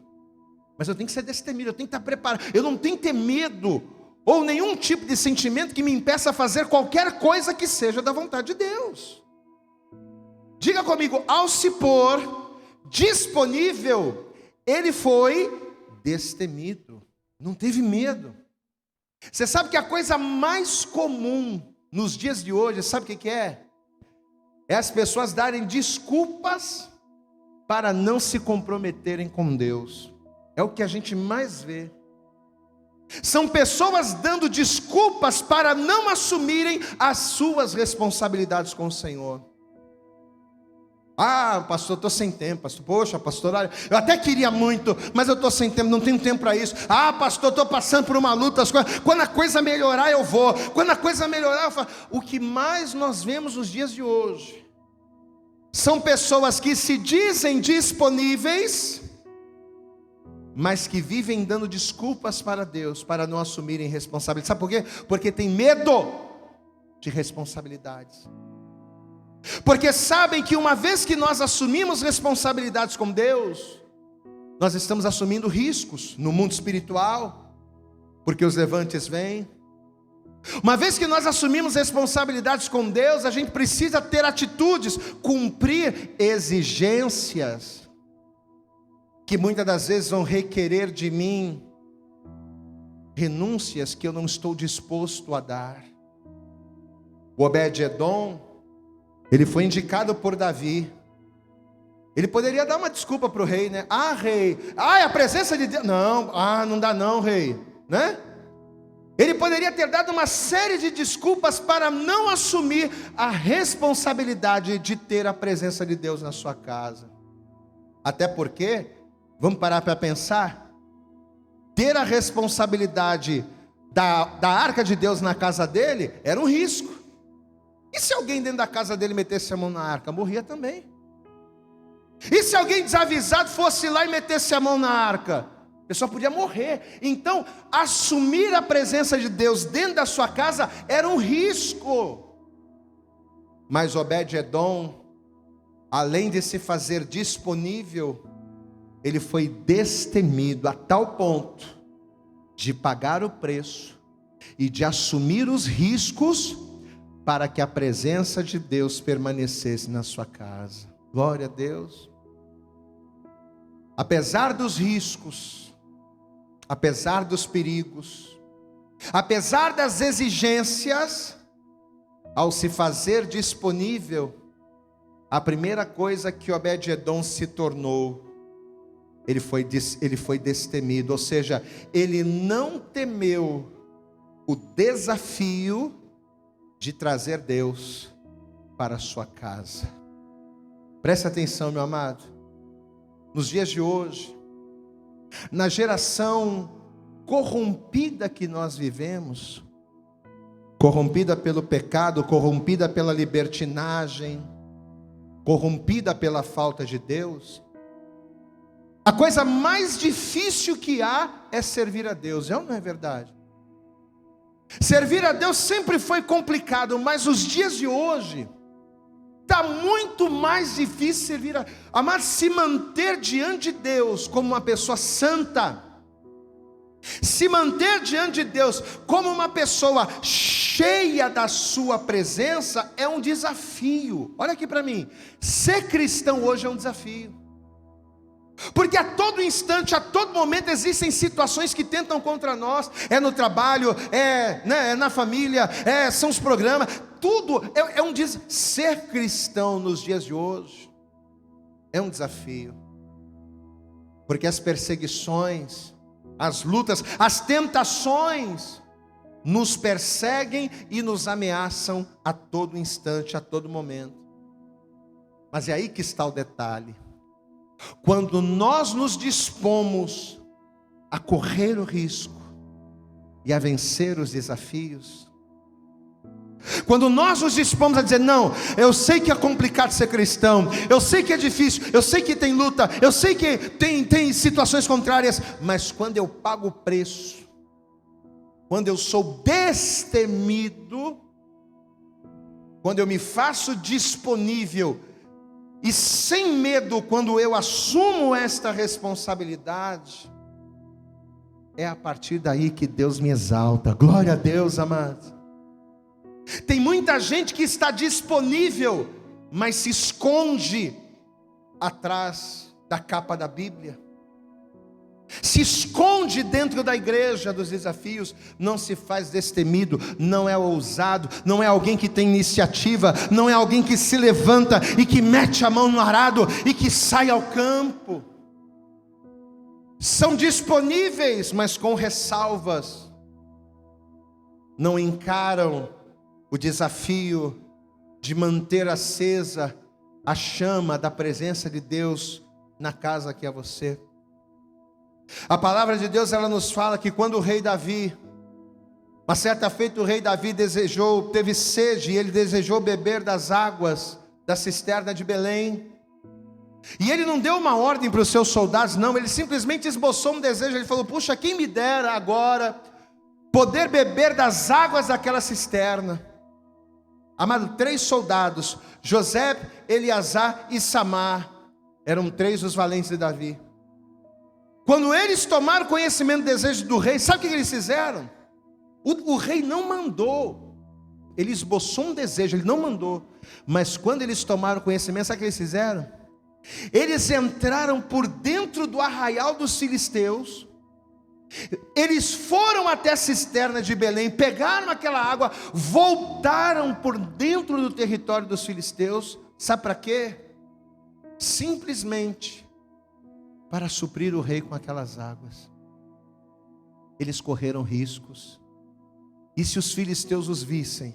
mas eu tenho que ser destemido, eu tenho que estar preparado. Eu não tenho que ter medo, ou nenhum tipo de sentimento que me impeça a fazer qualquer coisa que seja da vontade de Deus. Diga comigo: ao se pôr disponível, ele foi destemido, não teve medo. Você sabe que a coisa mais comum nos dias de hoje, sabe o que é? É as pessoas darem desculpas para não se comprometerem com Deus. É o que a gente mais vê. São pessoas dando desculpas para não assumirem as suas responsabilidades com o Senhor. Ah, pastor, estou sem tempo, pastor. Poxa, pastor, olha, eu até queria muito, mas eu estou sem tempo, não tenho tempo para isso. Ah, pastor, estou passando por uma luta. Quando a coisa melhorar, eu vou. Quando a coisa melhorar, eu falo. O que mais nós vemos nos dias de hoje são pessoas que se dizem disponíveis, mas que vivem dando desculpas para Deus, para não assumirem responsabilidade. Sabe por quê? Porque tem medo de responsabilidades. Porque sabem que uma vez que nós assumimos responsabilidades com Deus, nós estamos assumindo riscos no mundo espiritual, porque os levantes vêm. Uma vez que nós assumimos responsabilidades com Deus, a gente precisa ter atitudes, cumprir exigências, que muitas das vezes vão requerer de mim renúncias que eu não estou disposto a dar. O Obed-Edom, ele foi indicado por Davi. Ele poderia dar uma desculpa para o rei, né? Ah, rei, a presença de Deus. Não, não dá não, rei, né? Ele poderia ter dado uma série de desculpas para não assumir a responsabilidade de ter a presença de Deus na sua casa. Até porque, vamos parar para pensar, ter a responsabilidade da arca de Deus na casa dele era um risco. E se alguém dentro da casa dele metesse a mão na arca? Morria também. E se alguém desavisado fosse lá e metesse a mão na arca? A pessoa podia morrer. Então, assumir a presença de Deus dentro da sua casa era um risco. Mas Obed-Edom, além de se fazer disponível, ele foi destemido a tal ponto de pagar o preço e de assumir os riscos para que a presença de Deus permanecesse na sua casa. Glória a Deus. Apesar dos riscos, apesar dos perigos, apesar das exigências, ao se fazer disponível, a primeira coisa que Obed-Edom se tornou, ele foi destemido, ou seja, ele não temeu o desafio de trazer Deus para a sua casa. Preste atenção, meu amado. Nos dias de hoje, na geração corrompida que nós vivemos, corrompida pelo pecado, corrompida pela libertinagem, corrompida pela falta de Deus, a coisa mais difícil que há é servir a Deus, é ou não é verdade? Servir a Deus sempre foi complicado, mas os dias de hoje está muito mais difícil servir a... Amar, se manter diante de Deus como uma pessoa santa, se manter diante de Deus como uma pessoa cheia da sua presença é um desafio. Olha aqui para mim, ser cristão hoje é um desafio. Porque a todo instante, a todo momento existem situações que tentam contra nós. É no trabalho, é na família, são os programas. Tudo é um desafio. Ser cristão nos dias de hoje é um desafio. Porque as perseguições, as lutas, as tentações nos perseguem e nos ameaçam a todo instante, a todo momento. Mas é aí que está o detalhe. Quando nós nos dispomos a correr o risco e a vencer os desafios, quando nós nos dispomos a dizer, não, eu sei que é complicado ser cristão, eu sei que é difícil, eu sei que tem luta, eu sei que tem situações contrárias, mas quando eu pago o preço, quando eu sou destemido, quando eu me faço disponível, e sem medo, quando eu assumo esta responsabilidade, é a partir daí que Deus me exalta. Glória a Deus, amados. Tem muita gente que está disponível, mas se esconde atrás da capa da Bíblia, se esconde dentro da igreja dos desafios, não se faz destemido, não é ousado, não é alguém que tem iniciativa, não é alguém que se levanta e que mete a mão no arado e que sai ao campo. São disponíveis, mas com ressalvas, não encaram o desafio de manter acesa a chama da presença de Deus na casa que é você. A palavra de Deus, ela nos fala que quando o rei Davi, uma certa feita o rei Davi teve sede, e ele desejou beber das águas da cisterna de Belém. E ele não deu uma ordem para os seus soldados, não, ele simplesmente esboçou um desejo. Ele falou: puxa, quem me dera agora poder beber das águas daquela cisterna. Amado, 3 soldados, José, Eleazar e Samar, eram 3 dos valentes de Davi. Quando eles tomaram conhecimento do desejo do rei, sabe o que eles fizeram? O rei não mandou, ele esboçou um desejo, ele não mandou. Mas quando eles tomaram conhecimento, sabe o que eles fizeram? Eles entraram por dentro do arraial dos filisteus, eles foram até a cisterna de Belém, pegaram aquela água, voltaram por dentro do território dos filisteus. Sabe para quê? Simplesmente para suprir o rei com aquelas águas. Eles correram riscos. E se os filisteus os vissem?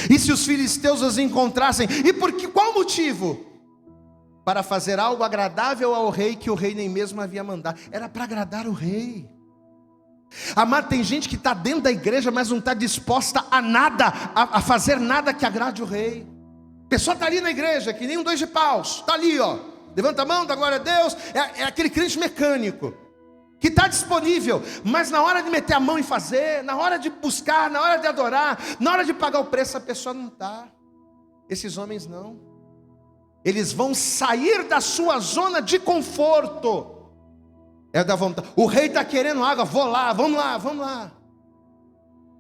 E se os filisteus os encontrassem? E por que, qual motivo? Para fazer algo agradável ao rei, que o rei nem mesmo havia mandado. Era para agradar o rei. Amado, tem gente que está dentro da igreja, mas não está disposta a nada, a fazer nada que agrade o rei. A pessoa está ali na igreja, que nem um 2 de paus, está ali, ó. Levanta a mão, dá glória a Deus. É aquele crente mecânico, que está disponível, mas na hora de meter a mão e fazer, na hora de buscar, na hora de adorar, na hora de pagar o preço, a pessoa não está. Esses homens não. Eles vão sair da sua zona de conforto. É da vontade. O rei está querendo água, vou lá, vamos lá, vamos lá.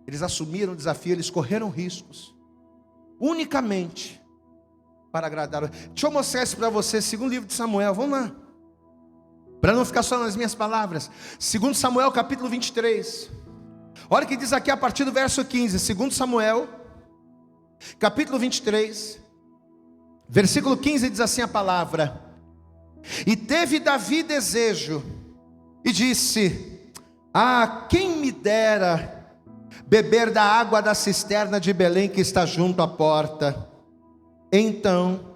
Eles assumiram o desafio, eles correram riscos, unicamente para agradar o rei. Deixa eu mostrar isso para você, 2º livro de Samuel, vamos lá. Para não ficar só nas minhas palavras. 2 Samuel capítulo 23. Olha o que diz aqui a partir do verso 15. 2 Samuel capítulo 23, versículo 15, diz assim a palavra: e teve Davi desejo, e disse: ah, quem me dera beber da água da cisterna de Belém, que está junto à porta. Então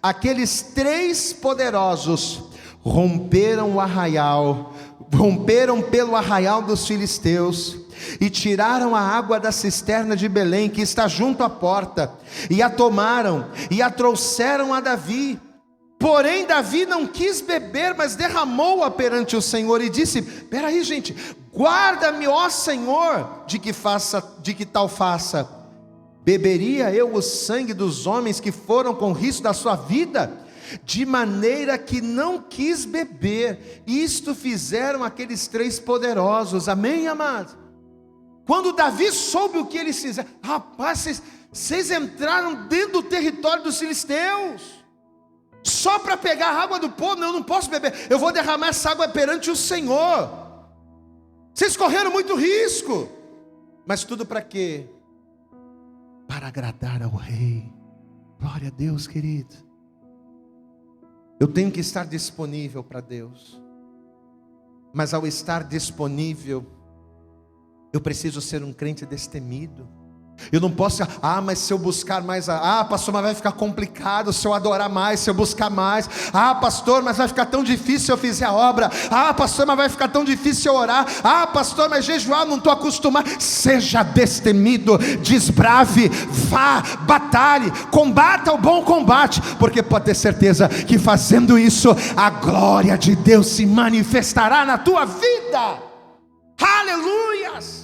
aqueles 3 poderosos romperam pelo arraial dos filisteus, e tiraram a água da cisterna de Belém, que está junto à porta, e a tomaram, e a trouxeram a Davi. Porém Davi não quis beber, mas derramou-a perante o Senhor, e disse: peraí gente, guarda-me, ó Senhor, de que tal faça. Beberia eu o sangue dos homens que foram com risco da sua vida? De maneira que não quis beber. Isto fizeram aqueles 3 poderosos. Amém, amados? Quando Davi soube o que eles fizeram, rapaz, vocês entraram dentro do território dos filisteus, só para pegar a água do povo. Não, eu não posso beber, eu vou derramar essa água perante o Senhor. Vocês correram muito risco. Mas tudo para quê? Para agradar ao rei. Glória a Deus, querido. Eu tenho que estar disponível para Deus. Mas ao estar disponível, eu preciso ser um crente destemido. Eu não posso, mas se eu buscar mais, pastor, mas vai ficar complicado se eu adorar mais, se eu buscar mais. Pastor, mas vai ficar tão difícil se eu fizer a obra. Pastor, mas vai ficar tão difícil se eu orar. Pastor, mas jejuar, não estou acostumado. Seja destemido, desbrave, vá, batalhe, combata o bom combate, porque pode ter certeza que fazendo isso, a glória de Deus se manifestará na tua vida. Aleluias!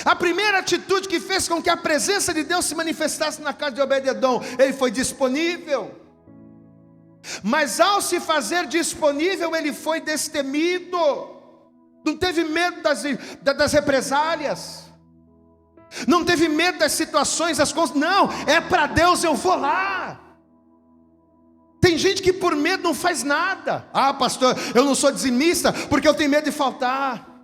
A primeira atitude que fez com que a presença de Deus se manifestasse na casa de Obed-edom, ele foi disponível. Mas ao se fazer disponível, ele foi destemido. Não teve medo das represálias, não teve medo das situações, das coisas. Não, é para Deus, eu vou lá. Tem gente que por medo não faz nada. Pastor, eu não sou dizimista porque eu tenho medo de faltar.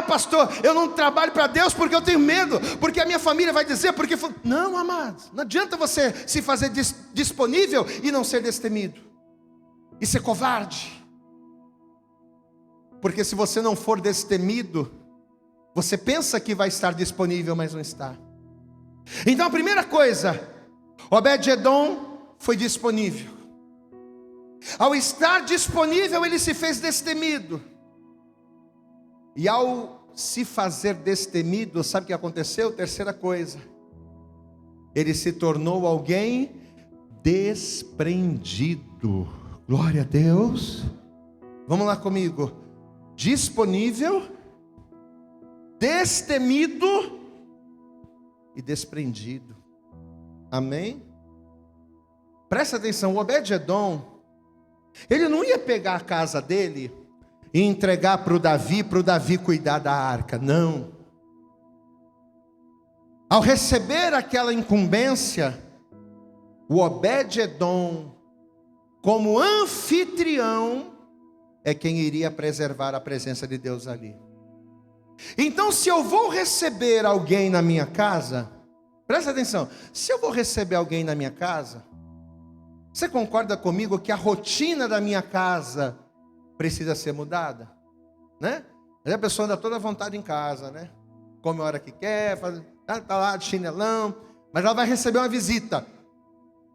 Pastor, eu não trabalho para Deus porque eu tenho medo, porque a minha família vai dizer, porque... Não, amados, não adianta você se fazer disponível e não ser destemido, e ser covarde. Porque se você não for destemido, você pensa que vai estar disponível, mas não está. Então a primeira coisa, Obed-edom foi disponível. Ao estar disponível, ele se fez destemido. E ao se fazer destemido, sabe o que aconteceu? Terceira coisa, ele se tornou alguém desprendido. Glória a Deus. Vamos lá comigo. Disponível, destemido e desprendido. Amém? Presta atenção, o Obed-edom, ele não ia pegar a casa dele e entregar para o Davi cuidar da arca, não. Ao receber aquela incumbência, o Obed-edom, como anfitrião, é quem iria preservar a presença de Deus ali. Então, se eu vou receber alguém na minha casa, presta atenção, se eu vou receber alguém na minha casa, você concorda comigo que a rotina da minha casa precisa ser mudada? Né? A pessoa anda toda à vontade em casa, né? Come a hora que quer, está lá de chinelão, mas ela vai receber uma visita.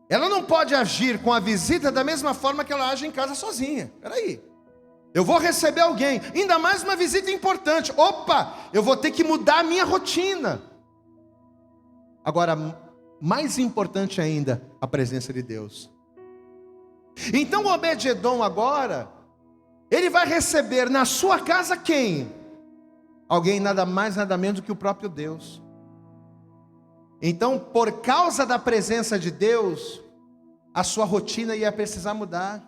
Ela não pode agir com a visita da mesma forma que ela age em casa sozinha. Espera aí. Eu vou receber alguém, ainda mais uma visita importante. Opa, eu vou ter que mudar a minha rotina. Agora, mais importante ainda, a presença de Deus. Então o Obed-edom agora, ele vai receber na sua casa quem? Alguém nada mais, nada menos do que o próprio Deus. Então, por causa da presença de Deus, a sua rotina ia precisar mudar.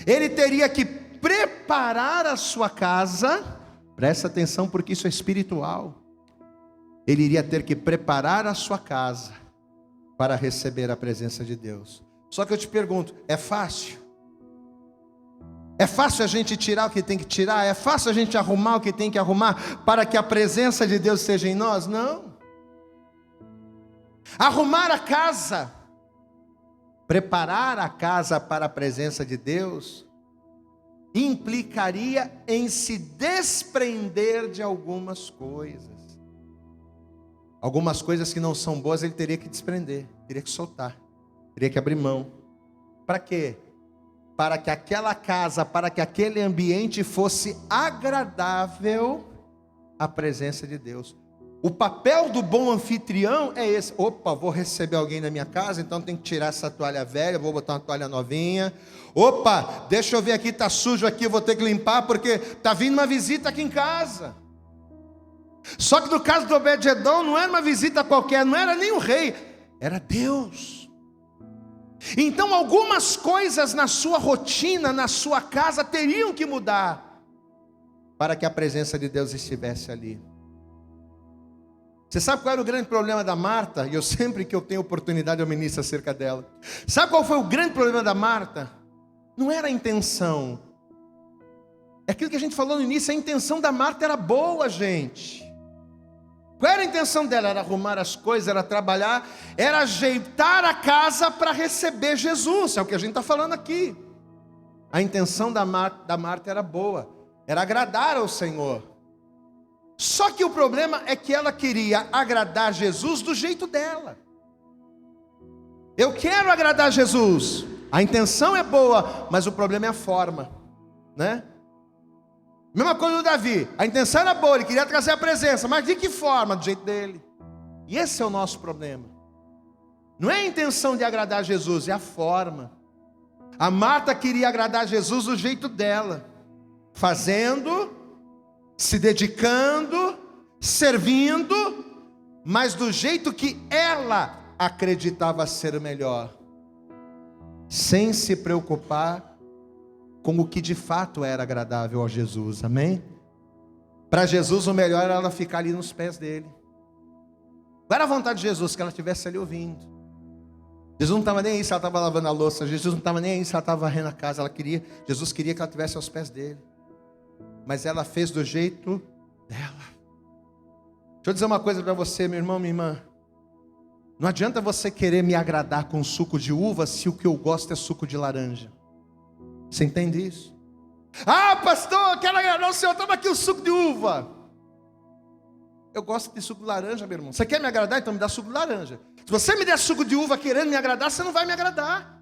Ele teria que preparar a sua casa, presta atenção porque isso é espiritual. Ele iria ter que preparar a sua casa para receber a presença de Deus. Só que eu te pergunto, é fácil? É fácil a gente tirar o que tem que tirar? É fácil a gente arrumar o que tem que arrumar para que a presença de Deus seja em nós? Não. Arrumar a casa, preparar a casa para a presença de Deus, implicaria em se desprender de algumas coisas. Algumas coisas que não são boas ele teria que desprender, teria que soltar, teria que abrir mão. Para quê? Para que aquela casa, para que aquele ambiente fosse agradável à presença de Deus. O papel do bom anfitrião é esse. Opa, vou receber alguém na minha casa, então tem que tirar essa toalha velha, vou botar uma toalha novinha. Opa, deixa eu ver aqui, está sujo aqui, vou ter que limpar porque está vindo uma visita aqui em casa. Só que no caso do Obed-edom não era uma visita qualquer, não era nem o rei, era Deus. Então algumas coisas na sua rotina, na sua casa teriam que mudar para que a presença de Deus estivesse ali. Você sabe qual era o grande problema da Marta? E eu sempre que eu tenho oportunidade eu ministro acerca dela. Sabe qual foi o grande problema da Marta? Não era a intenção. É aquilo que a gente falou no início, a intenção da Marta era boa, gente. Qual era a intenção dela? Era arrumar as coisas, era trabalhar, era ajeitar a casa para receber Jesus. É o que a gente está falando aqui. A intenção da Marta era boa, era agradar ao Senhor. Só que o problema é que ela queria agradar Jesus do jeito dela. Eu quero agradar Jesus. A intenção é boa, mas o problema é a forma, né? Mesma coisa do Davi. A intenção era boa, ele queria trazer a presença, mas de que forma? Do jeito dele. E esse é o nosso problema. Não é a intenção de agradar Jesus, é a forma. A Marta queria agradar Jesus do jeito dela, fazendo, se dedicando, servindo, mas do jeito que ela acreditava ser o melhor, sem se preocupar com o que de fato era agradável a Jesus, amém? Para Jesus o melhor era ela ficar ali nos pés dele. Qual era a vontade de Jesus? Que ela estivesse ali ouvindo. Jesus não estava nem aí se ela estava lavando a louça, Jesus não estava nem aí se ela estava varrendo a casa, Jesus queria que ela estivesse aos pés dele. Mas ela fez do jeito dela. Deixa eu dizer uma coisa para você, meu irmão, minha irmã. Não adianta você querer me agradar com suco de uva se o que eu gosto é suco de laranja. Você entende isso? Ah, pastor, eu quero agradar o Senhor, toma aqui o suco de uva. Eu gosto de suco de laranja, meu irmão. Você quer me agradar? Então me dá suco de laranja. Se você me der suco de uva querendo me agradar, você não vai me agradar.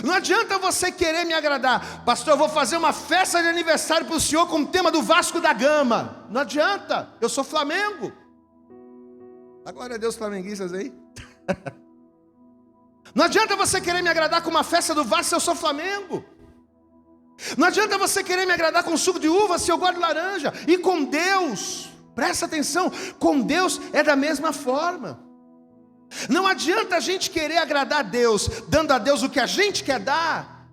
Não adianta você querer me agradar. Pastor, eu vou fazer uma festa de aniversário para o senhor com o tema do Vasco da Gama. Não adianta, eu sou Flamengo. A glória a Deus, flamenguistas aí. Não adianta você querer me agradar com uma festa do Vasco se eu sou Flamengo. Não adianta você querer me agradar com suco de uva se eu gosto de laranja. E com Deus, presta atenção, com Deus é da mesma forma. Não adianta a gente querer agradar a Deus, dando a Deus o que a gente quer dar,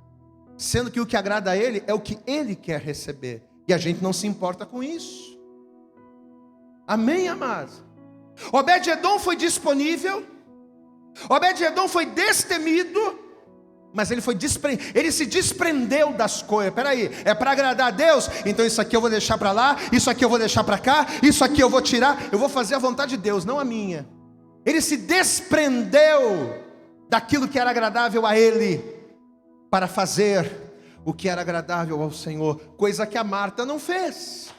sendo que o que agrada a Ele é o que Ele quer receber, e a gente não se importa com isso. Amém, amados? Obed-edom foi disponível, Obed-edom foi destemido, mas ele se desprendeu das coisas. Peraí, é para agradar a Deus? Então isso aqui eu vou deixar para lá, isso aqui eu vou deixar para cá, isso aqui eu vou tirar, eu vou fazer a vontade de Deus, não a minha. Ele se desprendeu daquilo que era agradável a ele, para fazer o que era agradável ao Senhor, coisa que a Marta não fez,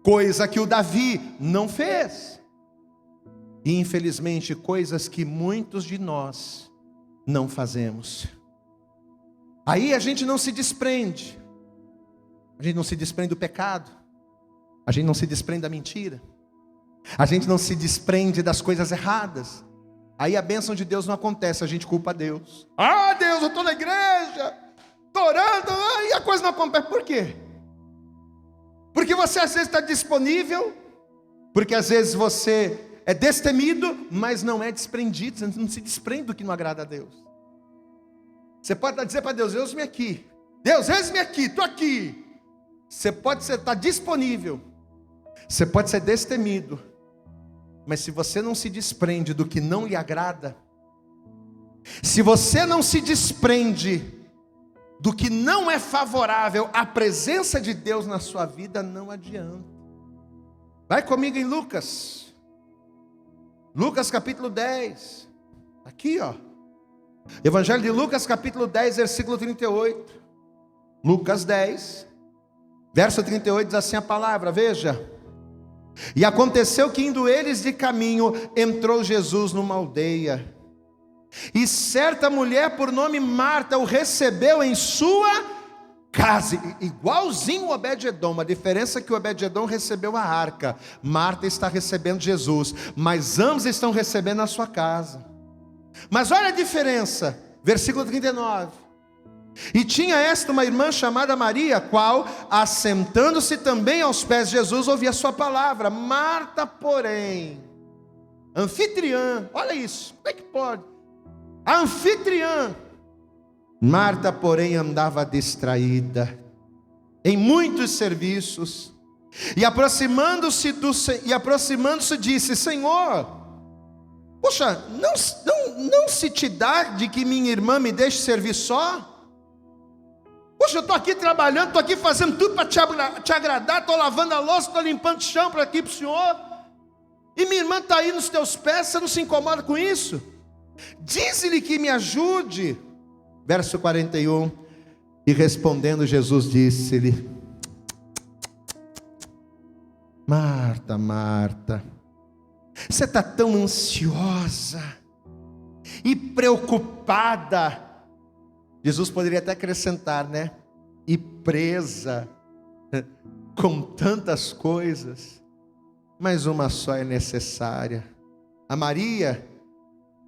coisa que o Davi não fez, e infelizmente coisas que muitos de nós não fazemos. Aí a gente não se desprende, a gente não se desprende do pecado, a gente não se desprende da mentira, a gente não se desprende das coisas erradas. Aí a bênção de Deus não acontece, a gente culpa a Deus. Ah, Deus, eu estou na igreja, estou orando, e a coisa não acontece. Por quê? Porque você às vezes está disponível, porque às vezes você é destemido, mas não é desprendido, você não se desprende do que não agrada a Deus. Você pode dizer para Deus, eis-me aqui. Deus, eis-me aqui, estou aqui. Você pode estar disponível, você pode ser destemido, mas se você não se desprende do que não lhe agrada, se você não se desprende do que não é favorável à presença de Deus na sua vida, não adianta. Vai comigo em Lucas capítulo 10, aqui ó, Evangelho de Lucas capítulo 10, versículo 38, Lucas 10, verso 38 diz assim a palavra, veja: e aconteceu que indo eles de caminho, entrou Jesus numa aldeia, e certa mulher por nome Marta o recebeu em sua casa, igualzinho o Obed-edom. A diferença é que o Obed-edom recebeu a arca, Marta está recebendo Jesus, mas ambos estão recebendo a sua casa. Mas olha a diferença, versículo 39, e tinha esta uma irmã chamada Maria, qual, assentando-se também aos pés de Jesus, ouvia a sua palavra. Marta, porém, anfitriã, olha isso, como é que pode? A anfitriã, Marta, porém, andava distraída em muitos serviços, e aproximando-se disse: Senhor, poxa, não se te dá de que minha irmã me deixe servir só? Poxa, eu estou aqui trabalhando, estou aqui fazendo tudo para te agradar, estou lavando a louça, estou limpando o chão para aqui para o Senhor, e minha irmã está aí nos teus pés, você não se incomoda com isso? Diz-lhe que me ajude. Verso 41, e respondendo Jesus disse-lhe: Marta, Marta, você está tão ansiosa e preocupada. Jesus poderia até acrescentar, né? E presa com tantas coisas, mas uma só é necessária. A Maria,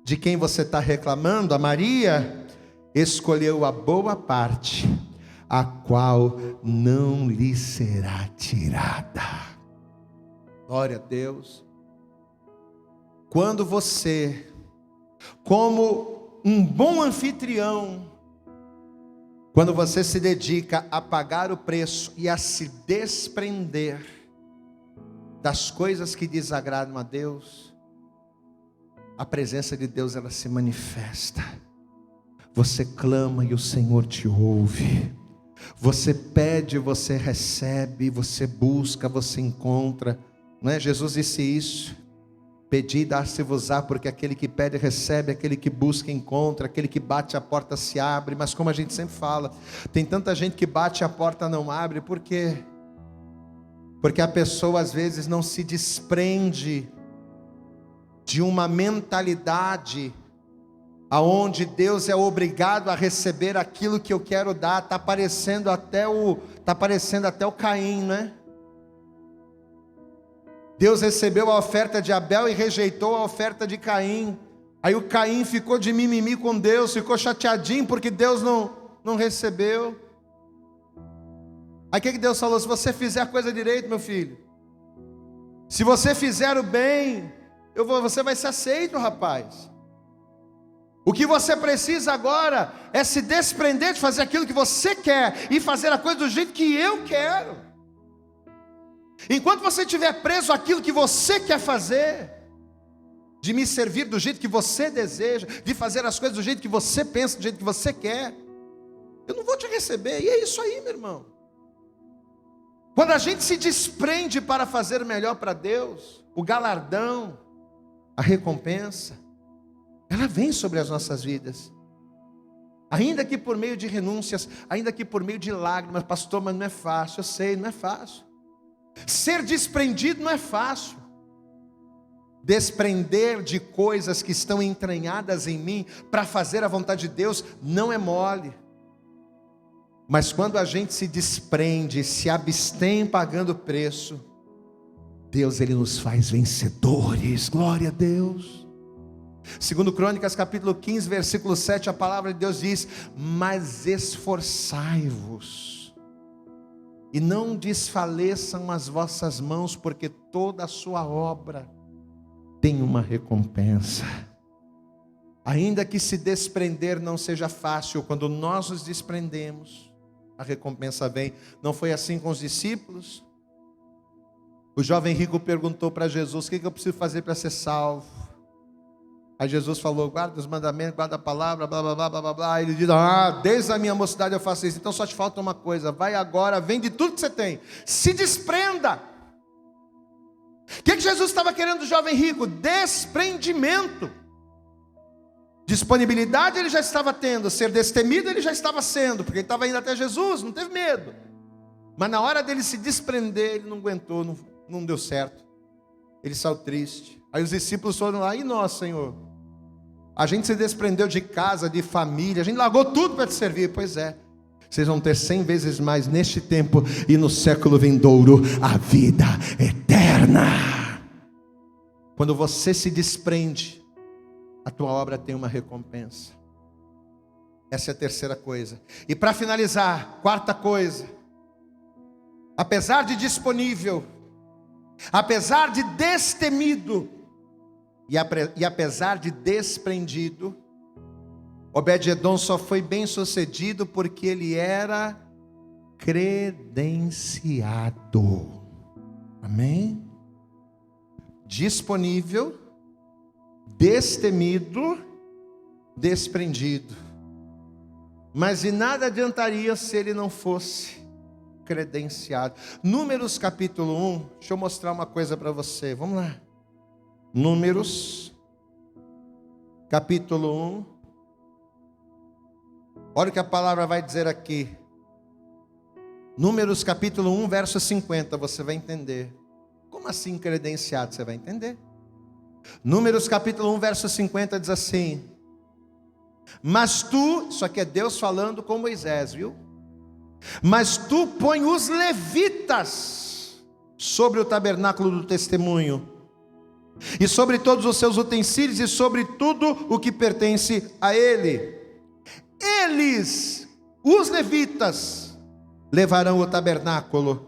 de quem você está reclamando, a Maria escolheu a boa parte, a qual não lhe será tirada. Glória a Deus. Quando você, como um bom anfitrião, quando você se dedica a pagar o preço e a se desprender das coisas que desagradam a Deus, a presença de Deus ela se manifesta. Você clama e o Senhor te ouve. Você pede, você recebe, você busca, você encontra. Não é? Jesus disse isso: pedi e dar-se-vos-á, porque aquele que pede recebe, aquele que busca encontra, aquele que bate a porta se abre. Mas como a gente sempre fala, tem tanta gente que bate a porta não abre. Por quê? Porque a pessoa às vezes não se desprende de uma mentalidade aonde Deus é obrigado a receber aquilo que eu quero dar. Está parecendo até o Caim, né? Deus recebeu a oferta de Abel e rejeitou a oferta de Caim. Aí o Caim ficou de mimimi com Deus, ficou chateadinho porque Deus não recebeu. Aí o que Deus falou? Se você fizer a coisa direito, meu filho, se você fizer o bem, você vai ser aceito, rapaz. O que você precisa agora é se desprender de fazer aquilo que você quer e fazer a coisa do jeito que eu quero. Enquanto você estiver preso àquilo que você quer fazer, de me servir do jeito que você deseja, de fazer as coisas do jeito que você pensa, do jeito que você quer, eu não vou te receber. E é isso aí, meu irmão. Quando a gente se desprende para fazer o melhor para Deus, o galardão, a recompensa, ela vem sobre as nossas vidas. Ainda que por meio de renúncias, ainda que por meio de lágrimas. Pastor, mas não é fácil. Eu sei, não é fácil. Ser desprendido não é fácil. Desprender de coisas que estão entranhadas em mim para fazer a vontade de Deus não é mole. Mas quando a gente se desprende, se abstém pagando preço, Deus, Ele nos faz vencedores. Glória a Deus. Segundo Crônicas capítulo 15 versículo 7, a palavra de Deus diz: mas esforçai-vos e não desfaleçam as vossas mãos, porque toda a sua obra tem uma recompensa. Ainda que se desprender não seja fácil, quando nós nos desprendemos, a recompensa vem. Não foi assim com os discípulos? O jovem rico perguntou para Jesus: o que eu preciso fazer para ser salvo? Aí Jesus falou: guarda os mandamentos, guarda a palavra, blá blá blá blá blá blá. Ele diz: desde a minha mocidade eu faço isso. Então só te falta uma coisa: vai agora, vende tudo que você tem, se desprenda. O que Jesus estava querendo do jovem rico? Desprendimento. Disponibilidade ele já estava tendo, ser destemido ele já estava sendo, porque ele estava indo até Jesus, não teve medo. Mas na hora dele se desprender, ele não aguentou, não deu certo. Ele saiu triste. Aí os discípulos foram lá: e nós, Senhor? A gente se desprendeu de casa, de família, a gente largou tudo para te servir. Pois é, vocês vão ter 100 vezes mais neste tempo e no século vindouro a vida eterna. Quando você se desprende, a tua obra tem uma recompensa. Essa é a terceira coisa. E para finalizar, quarta coisa: apesar de disponível, apesar de destemido e apesar de desprendido, Obed-edom só foi bem sucedido porque ele era credenciado. Amém? Disponível, destemido, desprendido. Mas de nada adiantaria se ele não fosse credenciado. Números capítulo 1, deixa eu mostrar uma coisa para você, vamos lá. Números capítulo 1, olha o que a palavra vai dizer aqui. Números capítulo 1 verso 50, você vai entender. Como assim credenciado? Você vai entender. Números capítulo 1 verso 50 diz assim: mas tu, isso aqui é Deus falando com Moisés, viu? Mas tu põe os levitas sobre o tabernáculo do testemunho, e sobre todos os seus utensílios, e sobre tudo o que pertence a ele. Eles, os levitas, levarão o tabernáculo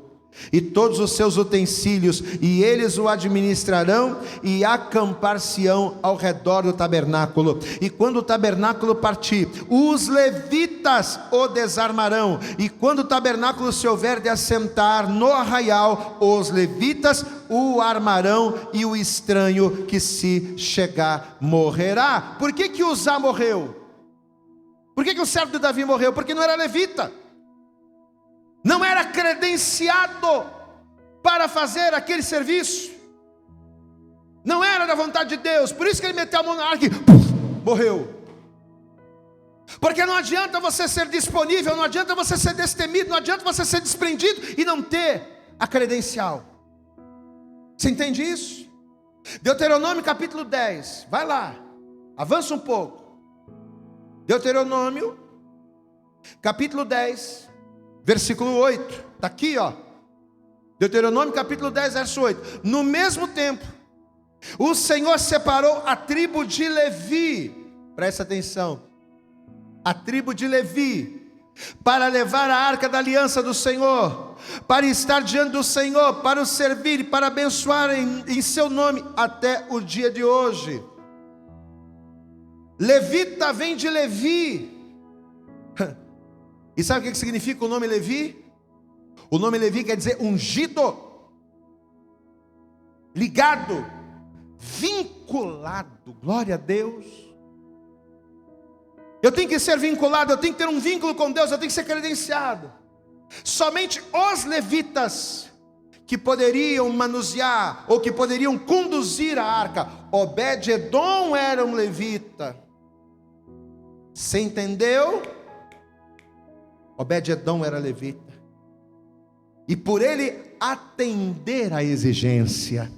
e todos os seus utensílios, e eles o administrarão, e acampar-se-ão ao redor do tabernáculo. E quando o tabernáculo partir, os levitas o desarmarão, e quando o tabernáculo se houver de assentar no arraial, os levitas o armarão, e o estranho que se chegar morrerá. Por que Uzá morreu? Por que o servo de Davi morreu? Porque não era levita, não era credenciado para fazer aquele serviço, não era da vontade de Deus. Por isso que ele meteu a mão na arca e morreu. Porque não adianta você ser disponível, não adianta você ser destemido, não adianta você ser desprendido e não ter a credencial. Você entende isso? Deuteronômio capítulo 10, vai lá, avança um pouco. Deuteronômio capítulo 10, versículo 8, está aqui, ó. Deuteronômio capítulo 10, verso 8. No mesmo tempo, o Senhor separou a tribo de Levi, presta atenção, a tribo de Levi, para levar a arca da aliança do Senhor, para estar diante do Senhor, para o servir e para abençoar em seu nome até o dia de hoje. Levita vem de Levi. E sabe o que significa o nome Levi? O nome Levi quer dizer ungido, ligado, vinculado. Glória a Deus. Eu tenho que ser vinculado, eu tenho que ter um vínculo com Deus, eu tenho que ser credenciado. Somente os levitas que poderiam manusear ou que poderiam conduzir a arca. Obed-edom era um levita. Você entendeu? Obed-edom era levita. E por ele atender à exigência,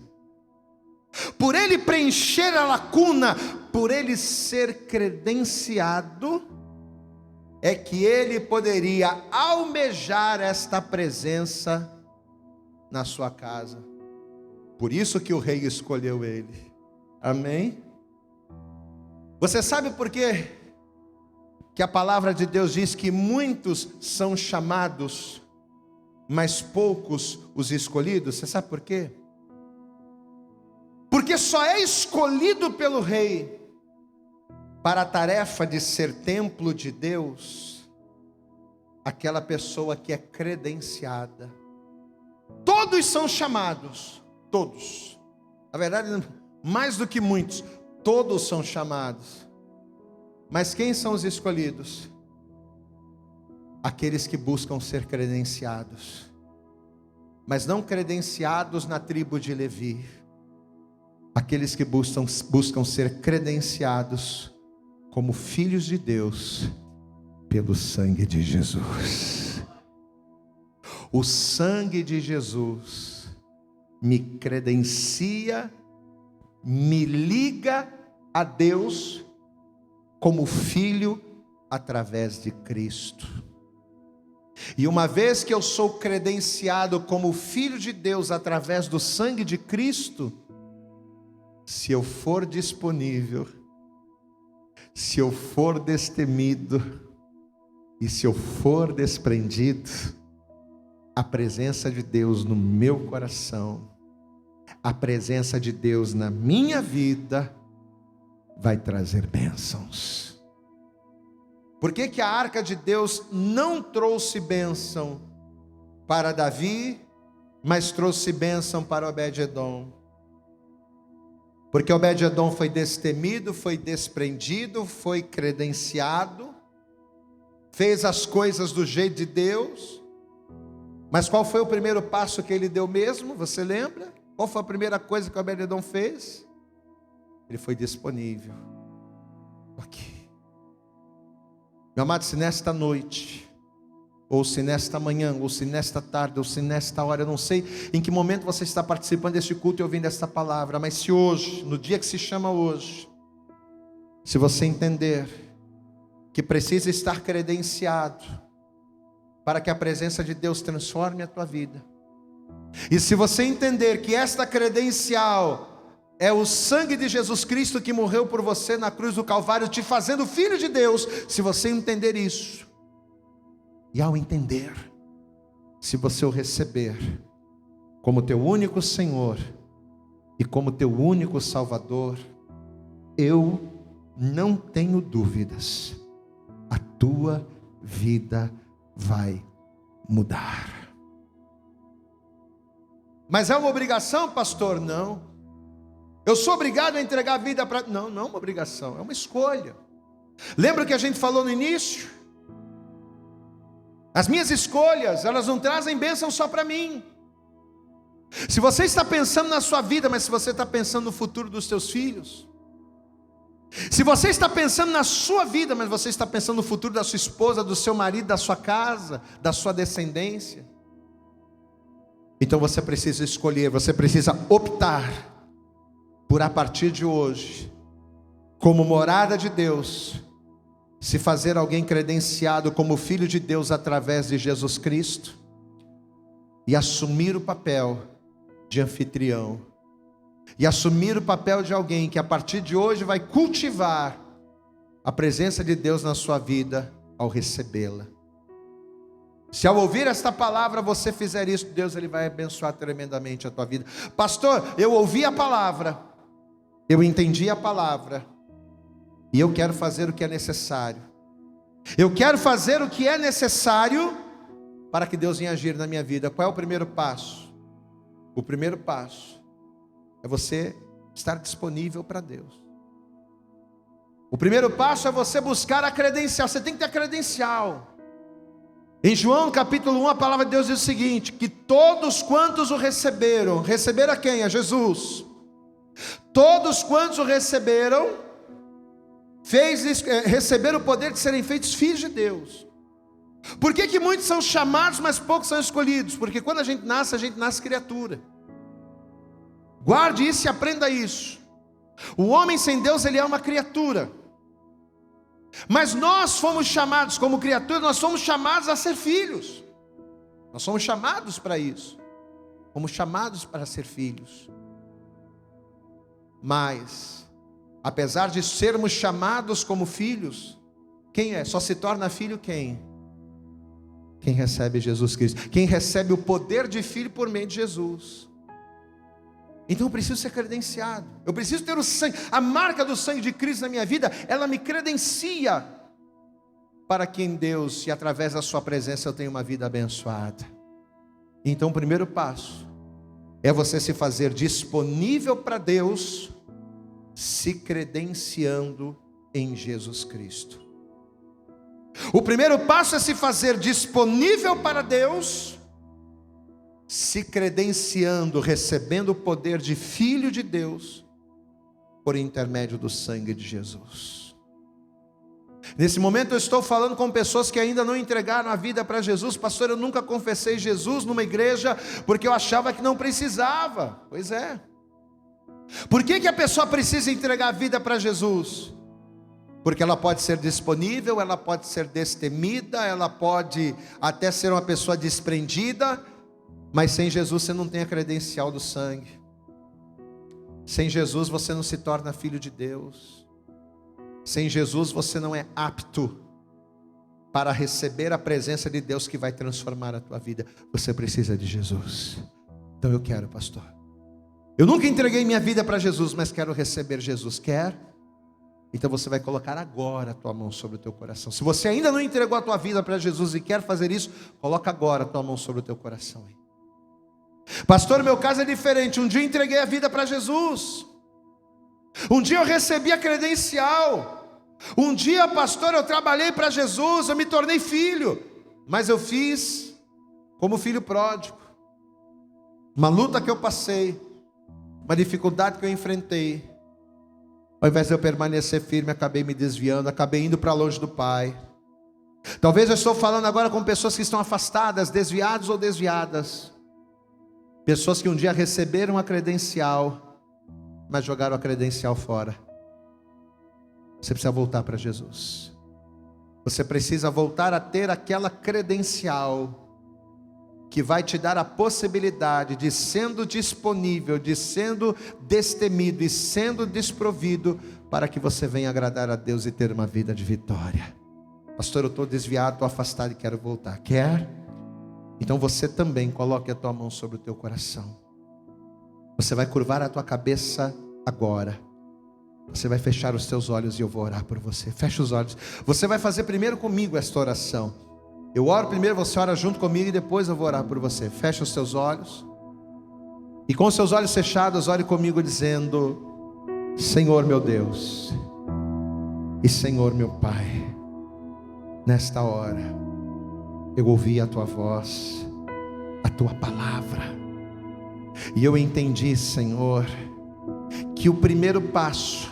por ele preencher a lacuna, por ele ser credenciado, é que ele poderia almejar esta presença na sua casa. Por isso que o rei escolheu ele. Amém? Você sabe por quê que a palavra de Deus diz que muitos são chamados, mas poucos os escolhidos? Você sabe por quê? Porque só é escolhido pelo rei para a tarefa de ser templo de Deus aquela pessoa que é credenciada. Todos são chamados, todos. Na verdade, mais do que muitos, todos são chamados. Mas quem são os escolhidos? Aqueles que buscam ser credenciados, mas não credenciados na tribo de Levi. Aqueles que buscam ser credenciados como filhos de Deus pelo sangue de Jesus. O sangue de Jesus me credencia, me liga a Deus como filho através de Cristo. E uma vez que eu sou credenciado como filho de Deus através do sangue de Cristo, se eu for disponível, se eu for destemido e se eu for desprendido, a presença de Deus no meu coração, a presença de Deus na minha vida vai trazer bênçãos. Por que que a arca de Deus não trouxe bênção para Davi, mas trouxe bênção para Obed-edom? Porque Obed-edom foi destemido, foi desprendido, foi credenciado, fez as coisas do jeito de Deus. Mas qual foi o primeiro passo que ele deu mesmo? Você lembra? Qual foi a primeira coisa que Obed-edom fez? Ele foi disponível. Aqui. Meu amado, se nesta noite, ou se nesta manhã, ou se nesta tarde, ou se nesta hora, eu não sei em que momento você está participando deste culto e ouvindo esta palavra, mas se hoje, no dia que se chama hoje, se você entender que precisa estar credenciado para que a presença de Deus transforme a tua vida, e se você entender que esta credencial é o sangue de Jesus Cristo que morreu por você na cruz do Calvário, te fazendo filho de Deus, se você entender isso, e ao entender, se você o receber como teu único Senhor e como teu único Salvador, eu não tenho dúvidas, a tua vida vai mudar. Mas é uma obrigação, pastor? Não. Eu sou obrigado a entregar a vida para... Não, não é uma obrigação, é uma escolha. Lembra que a gente falou no início? As minhas escolhas, elas não trazem bênção só para mim. Se você está pensando na sua vida, mas se você está pensando no futuro dos seus filhos, se você está pensando na sua vida, mas você está pensando no futuro da sua esposa, do seu marido, da sua casa, da sua descendência, então você precisa escolher, você precisa optar por a partir de hoje, como morada de Deus, se fazer alguém credenciado como filho de Deus através de Jesus Cristo, e assumir o papel de anfitrião, e assumir o papel de alguém que a partir de hoje vai cultivar a presença de Deus na sua vida ao recebê-la. Se ao ouvir esta palavra você fizer isso, Deus ele vai abençoar tremendamente a tua vida. Pastor, eu ouvi a palavra, eu entendi a palavra, e eu quero fazer o que é necessário. Eu quero fazer o que é necessário para que Deus venha agir na minha vida. Qual é o primeiro passo? O primeiro passo é você estar disponível para Deus. O primeiro passo é você buscar a credencial. Você tem que ter a credencial. Em João capítulo 1, a palavra de Deus diz o seguinte: que todos quantos o receberam, receberam a quem? A Jesus. Todos quantos o receberam, receberam o poder de serem feitos filhos de Deus. Por que muitos são chamados, mas poucos são escolhidos? Porque quando a gente nasce criatura. Guarde isso e aprenda isso. O homem sem Deus, ele é uma criatura. Mas nós fomos chamados como criatura, nós somos chamados a ser filhos. Nós somos chamados para isso. Fomos chamados para ser filhos. Mas, apesar de sermos chamados como filhos, quem é? Só se torna filho quem? Quem recebe Jesus Cristo. Quem recebe o poder de filho por meio de Jesus. Então eu preciso ser credenciado. Eu preciso ter o sangue. A marca do sangue de Cristo na minha vida, ela me credencia para que em Deus e através da sua presença eu tenha uma vida abençoada. Então o primeiro passo é você se fazer disponível para Deus, se credenciando em Jesus Cristo. O primeiro passo é se fazer disponível para Deus, se credenciando, recebendo o poder de filho de Deus, por intermédio do sangue de Jesus. Nesse momento eu estou falando com pessoas que ainda não entregaram a vida para Jesus. Pastor, eu nunca confessei Jesus numa igreja, porque eu achava que não precisava. Pois é. Por que a pessoa precisa entregar a vida para Jesus? Porque ela pode ser disponível, ela pode ser destemida, ela pode até ser uma pessoa desprendida, mas sem Jesus você não tem a credencial do sangue. Sem Jesus você não se torna filho de Deus. Sem Jesus você não é apto para receber a presença de Deus que vai transformar a tua vida. Você precisa de Jesus. Então eu quero, pastor. Eu nunca entreguei minha vida para Jesus, mas quero receber Jesus. Quer? Então você vai colocar agora a tua mão sobre o teu coração. Se você ainda não entregou a tua vida para Jesus e quer fazer isso, coloca agora a tua mão sobre o teu coração. Pastor, meu caso é diferente. Um dia eu entreguei a vida para Jesus. Um dia eu recebi a credencial. Um dia, pastor, eu trabalhei para Jesus, eu me tornei filho. Mas eu fiz como filho pródigo. Uma luta que eu passei, uma dificuldade que eu enfrentei. Ao invés de eu permanecer firme, acabei me desviando, acabei indo para longe do Pai. Talvez eu estou falando agora com pessoas que estão afastadas, desviados ou desviadas. Pessoas que um dia receberam a credencial, mas jogaram a credencial fora. Você precisa voltar para Jesus. Você precisa voltar a ter aquela credencial que vai te dar a possibilidade de, sendo disponível, de sendo destemido e sendo desprovido, para que você venha agradar a Deus e ter uma vida de vitória. Pastor, eu estou desviado, estou afastado e quero voltar. Quer? Então você também coloque a tua mão sobre o teu coração. Você vai curvar a tua cabeça agora. Você vai fechar os teus olhos e eu vou orar por você. Fecha os olhos. Você vai fazer primeiro comigo esta oração. Eu oro primeiro, você ora junto comigo e depois eu vou orar por você. Fecha os teus olhos. E com os seus olhos fechados, ore comigo dizendo: Senhor meu Deus e Senhor meu Pai, nesta hora eu ouvi a tua voz, a tua palavra, e eu entendi, Senhor, que o primeiro passo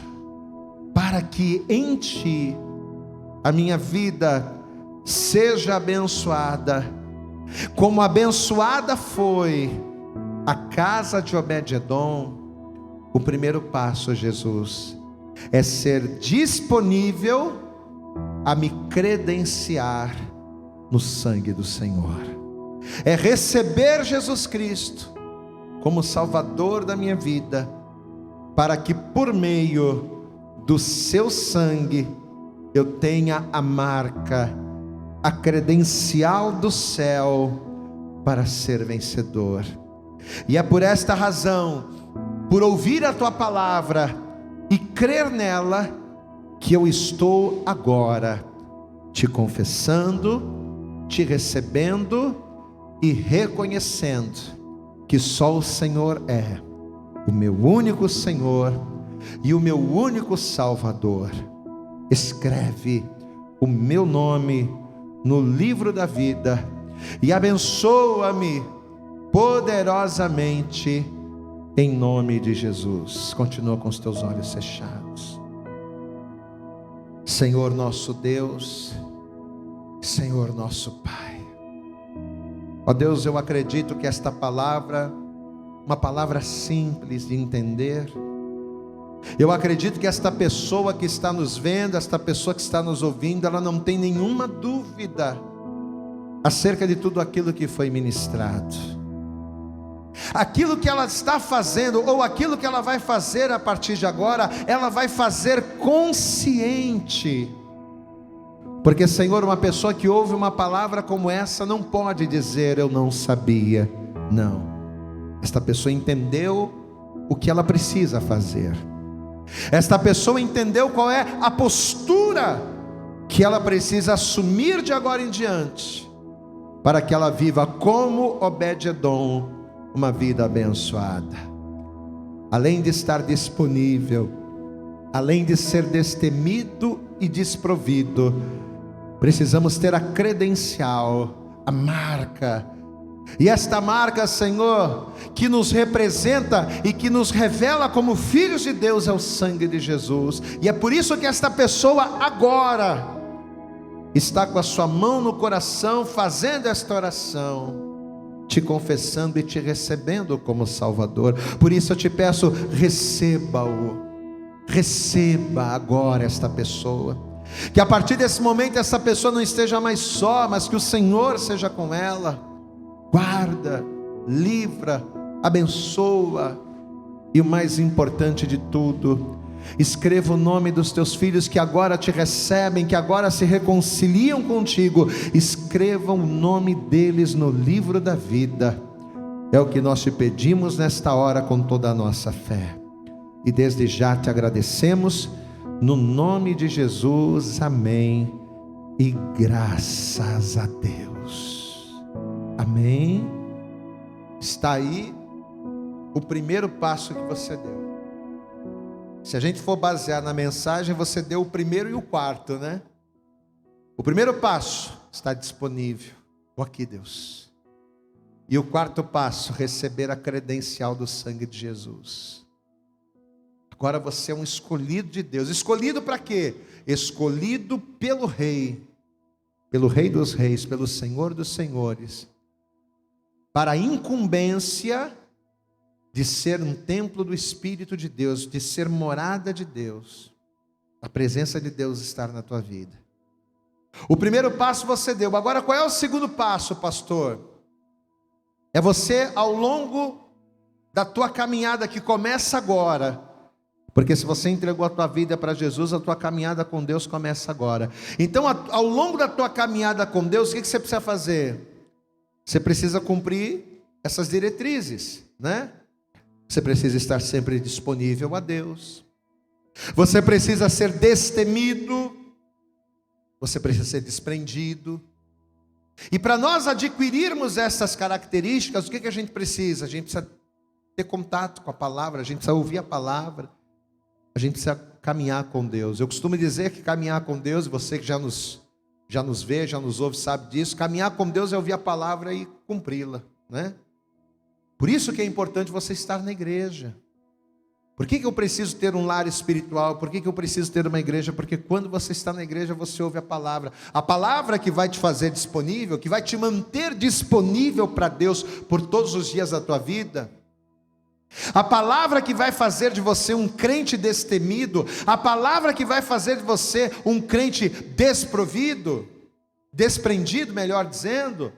para que em ti a minha vida seja abençoada, como abençoada foi a casa de Obed-edom, O primeiro passo, Jesus, é ser disponível a me credenciar no sangue do Senhor. É receber Jesus Cristo como Salvador da minha vida, para que por meio do seu sangue eu tenha a marca, a credencial do céu para ser vencedor. E é por esta razão, por ouvir a tua palavra e crer nela, que eu estou agora te confessando, te recebendo e reconhecendo que só o Senhor é o meu único Senhor e o meu único Salvador. Escreve o meu nome no livro da vida e abençoa-me poderosamente em nome de Jesus. Continua com os teus olhos fechados. Senhor nosso Deus, Senhor nosso Pai, ó Deus, eu acredito que esta palavra, uma palavra simples de entender. Eu acredito que esta pessoa que está nos vendo, esta pessoa que está nos ouvindo, ela não tem nenhuma dúvida acerca de tudo aquilo que foi ministrado. Aquilo que ela está fazendo, ou aquilo que ela vai fazer a partir de agora, ela vai fazer consciente. Porque, Senhor, uma pessoa que ouve uma palavra como essa não pode dizer eu não sabia. Não, esta pessoa entendeu o que ela precisa fazer. Esta pessoa entendeu qual é a postura que ela precisa assumir de agora em diante, para que ela viva como Obed-edom, uma vida abençoada. Além de estar disponível, além de ser destemido e desprovido, precisamos ter a credencial, a marca. E esta marca, Senhor, que nos representa e que nos revela como filhos de Deus, é o sangue de Jesus. E é por isso que esta pessoa agora está com a sua mão no coração, fazendo esta oração, te confessando e te recebendo como Salvador. Por isso eu te peço, receba-o, receba agora esta pessoa. Que a partir desse momento essa pessoa não esteja mais só, mas que o Senhor seja com ela. Guarda, livra, abençoa, e o mais importante de tudo, escreva o nome dos teus filhos que agora te recebem, que agora se reconciliam contigo. Escreva o nome deles no livro da vida. É o que nós te pedimos nesta hora com toda a nossa fé, e desde já te agradecemos no nome de Jesus, amém e graças a Deus. Amém. Está aí o primeiro passo que você deu. Se a gente for basear na mensagem, você deu o primeiro e o quarto, né? O primeiro passo está disponível. Aqui, Deus. E o quarto passo, receber a credencial do sangue de Jesus. Agora você é um escolhido de Deus. Escolhido para quê? Escolhido pelo Rei dos Reis, pelo Senhor dos Senhores, para a incumbência de ser um templo do Espírito de Deus, de ser morada de Deus, a presença de Deus estar na tua vida. O primeiro passo você deu. Agora qual é o segundo passo, pastor? É você, ao longo da tua caminhada, que começa agora, porque se você entregou a tua vida para Jesus, a tua caminhada com Deus começa agora. Então, ao longo da tua caminhada com Deus, o que você precisa fazer? Você precisa cumprir essas diretrizes, né? Você precisa estar sempre disponível a Deus. Você precisa ser destemido. Você precisa ser desprendido. E para nós adquirirmos essas características, o que a gente precisa? A gente precisa ter contato com a palavra, a gente precisa ouvir a palavra, a gente precisa caminhar com Deus. Eu costumo dizer que caminhar com Deus, você que já nos vê, já nos ouve, sabe disso. Caminhar com Deus é ouvir a palavra e cumpri-la, né? Por isso que é importante você estar na igreja. Por que eu preciso ter um lar espiritual? Por que eu preciso ter uma igreja? Porque quando você está na igreja, você ouve a palavra que vai te fazer disponível, que vai te manter disponível para Deus por todos os dias da tua vida. A palavra que vai fazer de você um crente destemido, a palavra que vai fazer de você um crente desprovido, desprendido, melhor dizendo,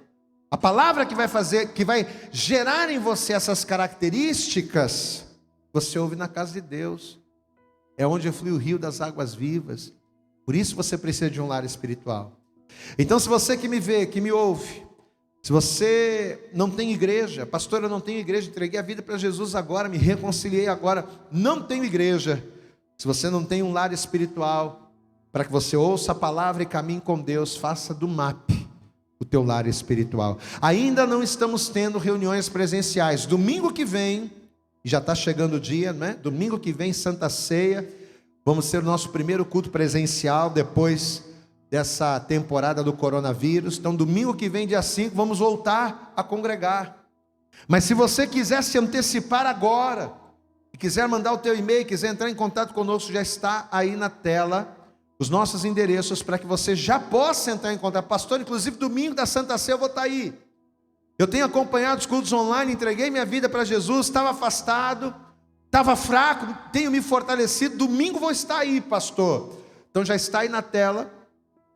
a palavra que vai fazer, que vai gerar em você essas características, você ouve na casa de Deus. É onde flui o rio das águas vivas. Por isso você precisa de um lar espiritual. Então, se você que me vê, que me ouve, se você não tem igreja, pastor, eu não tenho igreja, entreguei a vida para Jesus agora, me reconciliei agora, não tenho igreja. Se você não tem um lar espiritual, para que você ouça a palavra e caminhe com Deus, faça do MAP o teu lar espiritual. Ainda não estamos tendo reuniões presenciais. Domingo que vem, já está chegando o dia, né? Domingo que vem, Santa Ceia, vamos ter o nosso primeiro culto presencial, depois dessa temporada do coronavírus. Então domingo que vem, dia 5, vamos voltar a congregar. Mas se você quiser se antecipar agora, e quiser mandar o teu e-mail, quiser entrar em contato conosco, já está aí na tela os nossos endereços, para que você já possa entrar em contato. Pastor, inclusive domingo da Santa Ceia eu vou estar aí. Eu tenho acompanhado os cultos online, entreguei minha vida para Jesus, estava afastado, estava fraco, tenho me fortalecido, domingo vou estar aí, pastor. Então já está aí na tela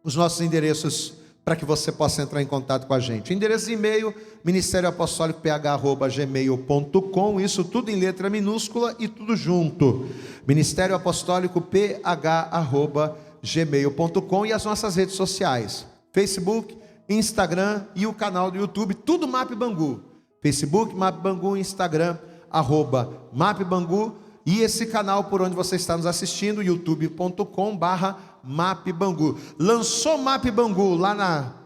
os nossos endereços para que você possa entrar em contato com a gente. Endereço de e-mail, ministérioapostolico.ph@gmail.com, isso tudo em letra minúscula e tudo junto. ministérioapostolico.ph@gmail.com, e as nossas redes sociais, Facebook, Instagram e o canal do YouTube, tudo MAP Bangu. Facebook, MAP Bangu, Instagram, @MAP Bangu, e esse canal por onde você está nos assistindo, youtube.com/MAP Bangu. Lançou MAP Bangu lá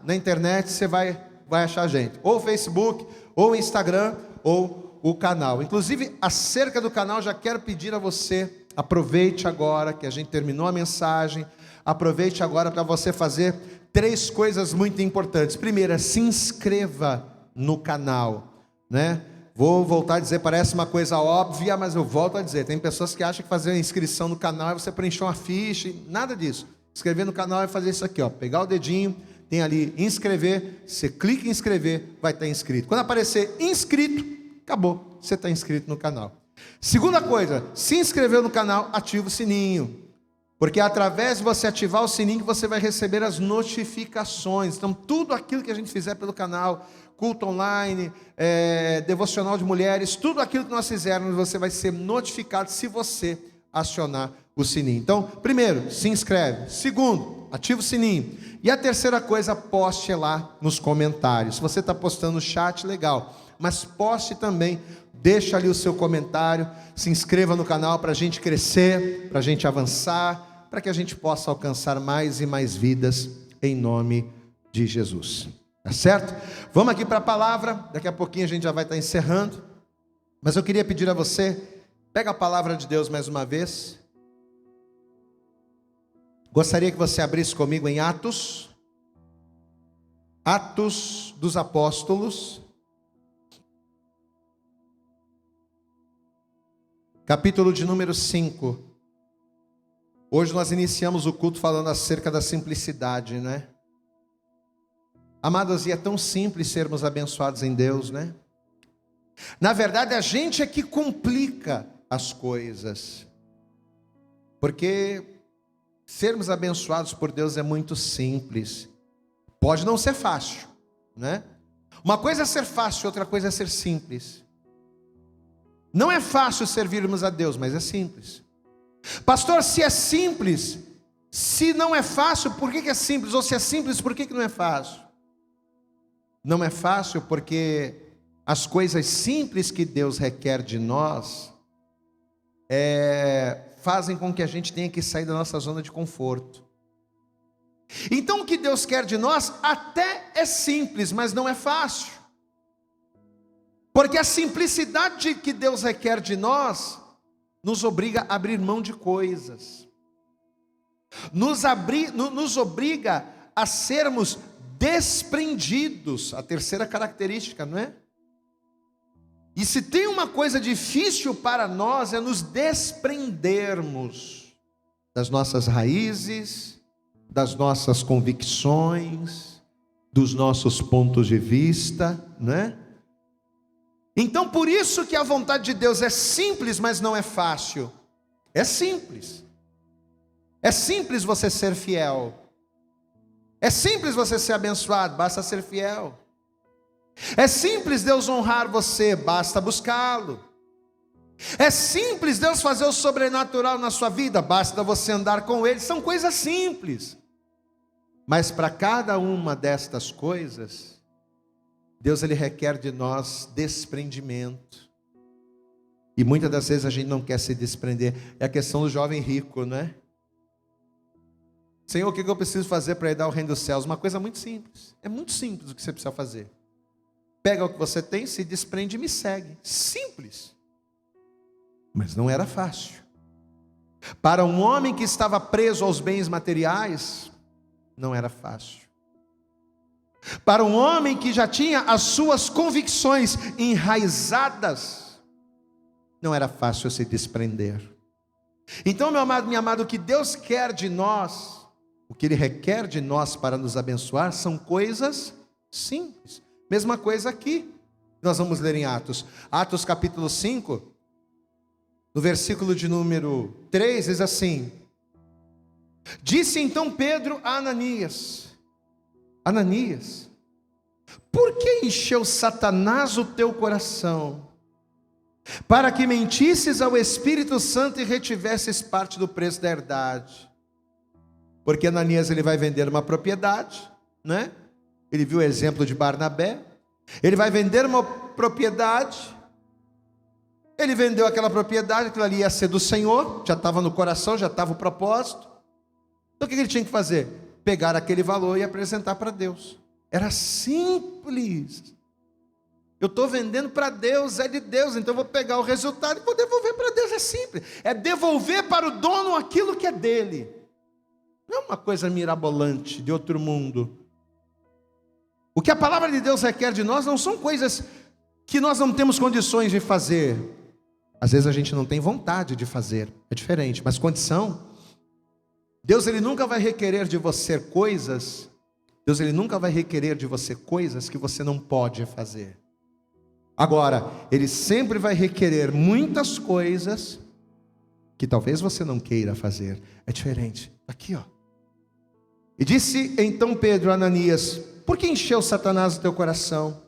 na internet, você vai achar a gente, ou Facebook, ou Instagram, ou o canal. Inclusive, acerca do canal, já quero pedir a você, aproveite agora que a gente terminou a mensagem, aproveite agora para você fazer 3 coisas muito importantes. Primeira, se inscreva no canal, né? Vou voltar a dizer, parece uma coisa óbvia, mas eu volto a dizer, tem pessoas que acham que fazer a inscrição no canal é você preencher uma ficha, nada disso. Inscrever no canal é fazer isso aqui, ó, pegar o dedinho, tem ali inscrever, você clica em inscrever, vai estar inscrito. Quando aparecer inscrito, acabou, você está inscrito no canal. Segunda coisa, se inscreveu no canal, ativa o sininho, porque é através de você ativar o sininho que você vai receber as notificações. Então tudo aquilo que a gente fizer pelo canal, culto online, devocional de mulheres, tudo aquilo que nós fizermos, você vai ser notificado se você acionar o sininho. Então, primeiro, se inscreve. Segundo, ativa o sininho. E a terceira coisa, poste lá nos comentários. Se você está postando no chat, legal, mas poste também, deixa ali o seu comentário, se inscreva no canal para a gente crescer, para a gente avançar, para que a gente possa alcançar mais e mais vidas em nome de Jesus. Tá certo? Vamos aqui para a palavra, daqui a pouquinho a gente já vai estar encerrando, mas eu queria pedir a você, pega a palavra de Deus mais uma vez. Gostaria que você abrisse comigo em Atos dos Apóstolos, capítulo de número 5. Hoje nós iniciamos o culto falando acerca da simplicidade, né? Amados, e é tão simples sermos abençoados em Deus, né? Na verdade, a gente é que complica as coisas, porque sermos abençoados por Deus é muito simples. Pode não ser fácil, né? Uma coisa é ser fácil, outra coisa é ser simples. Não é fácil servirmos a Deus, mas é simples. Pastor, se é simples, se não é fácil, por que é simples? Ou se é simples, por que não é fácil? Não é fácil porque as coisas simples que Deus requer de nós fazem com que a gente tenha que sair da nossa zona de conforto. Então o que Deus quer de nós até é simples, mas não é fácil. Porque a simplicidade que Deus requer de nós nos obriga a abrir mão de coisas, nos obriga a sermos desprendidos, a terceira característica, não é? E se tem uma coisa difícil para nós, é nos desprendermos das nossas raízes, das nossas convicções, dos nossos pontos de vista, não é? Então por isso que a vontade de Deus é simples, mas não é fácil. É simples. É simples você ser fiel. É simples você ser abençoado, basta ser fiel. É simples Deus honrar você, basta buscá-lo. É simples Deus fazer o sobrenatural na sua vida, basta você andar com Ele. São coisas simples. Mas para cada uma destas coisas, Deus ele requer de nós desprendimento. E muitas das vezes a gente não quer se desprender. É a questão do jovem rico, não é? Senhor, o que eu preciso fazer para herdar o reino dos céus? Uma coisa muito simples. É muito simples o que você precisa fazer. Pega o que você tem, se desprende e me segue. Simples. Mas não era fácil. Para um homem que estava preso aos bens materiais, não era fácil. Para um homem que já tinha as suas convicções enraizadas, não era fácil se desprender. Então, meu amado, minha amada, o que Deus quer de nós, o que Ele requer de nós para nos abençoar, são coisas simples. Mesma coisa aqui, nós vamos ler em Atos. Atos capítulo 5, no versículo de número 3, diz assim: disse então Pedro a Ananias: Ananias, por que encheu Satanás o teu coração, para que mentisses ao Espírito Santo e retivesses parte do preço da herdade? Porque Ananias ele vai vender uma propriedade, né? Ele viu o exemplo de Barnabé. Ele vai vender uma propriedade. Ele vendeu aquela propriedade, aquilo ali ia ser do Senhor, já estava no coração, já estava o propósito. Então o que ele tinha que fazer? Pegar aquele valor e apresentar para Deus. Era simples. Eu estou vendendo para Deus, é de Deus, então eu vou pegar o resultado e vou devolver para Deus. É simples. É devolver para o dono aquilo que é dele. Não é uma coisa mirabolante, de outro mundo. O que a palavra de Deus requer de nós não são coisas que nós não temos condições de fazer. Às vezes a gente não tem vontade de fazer, é diferente, mas condição. Deus ele nunca vai requerer de você coisas, Deus ele nunca vai requerer de você coisas que você não pode fazer. Agora, Ele sempre vai requerer muitas coisas que talvez você não queira fazer. É diferente. Aqui, ó. E disse então Pedro a Ananias: por que encheu Satanás o teu coração,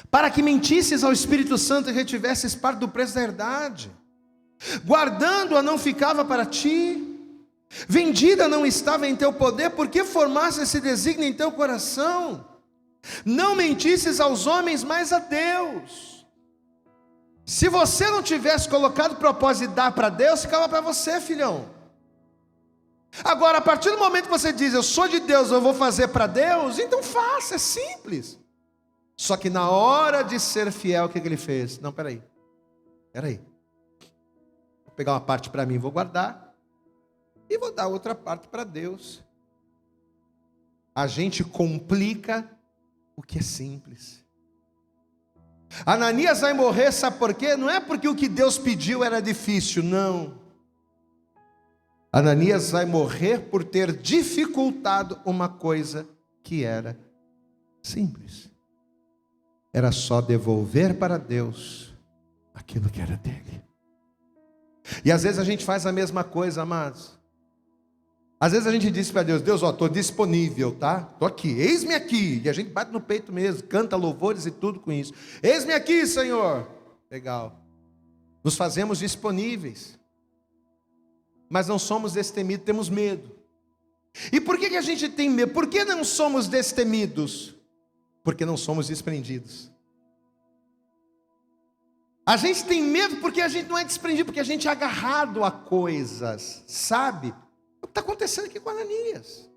para que mentisses ao Espírito Santo e retivesses parte do preço da herdade? Guardando-a não ficava para ti, vendida não estava em teu poder, porque formaste esse desígnio em teu coração? Não mentisses aos homens, mas a Deus. Se você não tivesse colocado o propósito de dar para Deus, ficava para você, filhão. Agora, a partir do momento que você diz, eu sou de Deus, eu vou fazer para Deus, então faça, é simples. Só que na hora de ser fiel, o que ele fez? Não, peraí. Vou pegar uma parte para mim, vou guardar, e vou dar outra parte para Deus. A gente complica o que é simples. Ananias vai morrer, sabe por quê? Não é porque o que Deus pediu era difícil, não. Ananias vai morrer por ter dificultado uma coisa que era simples. Era só devolver para Deus aquilo que era dele. E às vezes a gente faz a mesma coisa, amados. Às vezes a gente diz para Deus: Deus, ó, estou disponível, tá? Estou aqui, eis-me aqui. E a gente bate no peito mesmo, canta louvores e tudo com isso. Eis-me aqui, Senhor. Legal. Nos fazemos disponíveis. Mas não somos destemidos, temos medo. E por que a gente tem medo? Por que não somos destemidos? Porque não somos desprendidos. A gente tem medo porque a gente não é desprendido, porque a gente é agarrado a coisas, sabe? O que está acontecendo aqui com Ananias?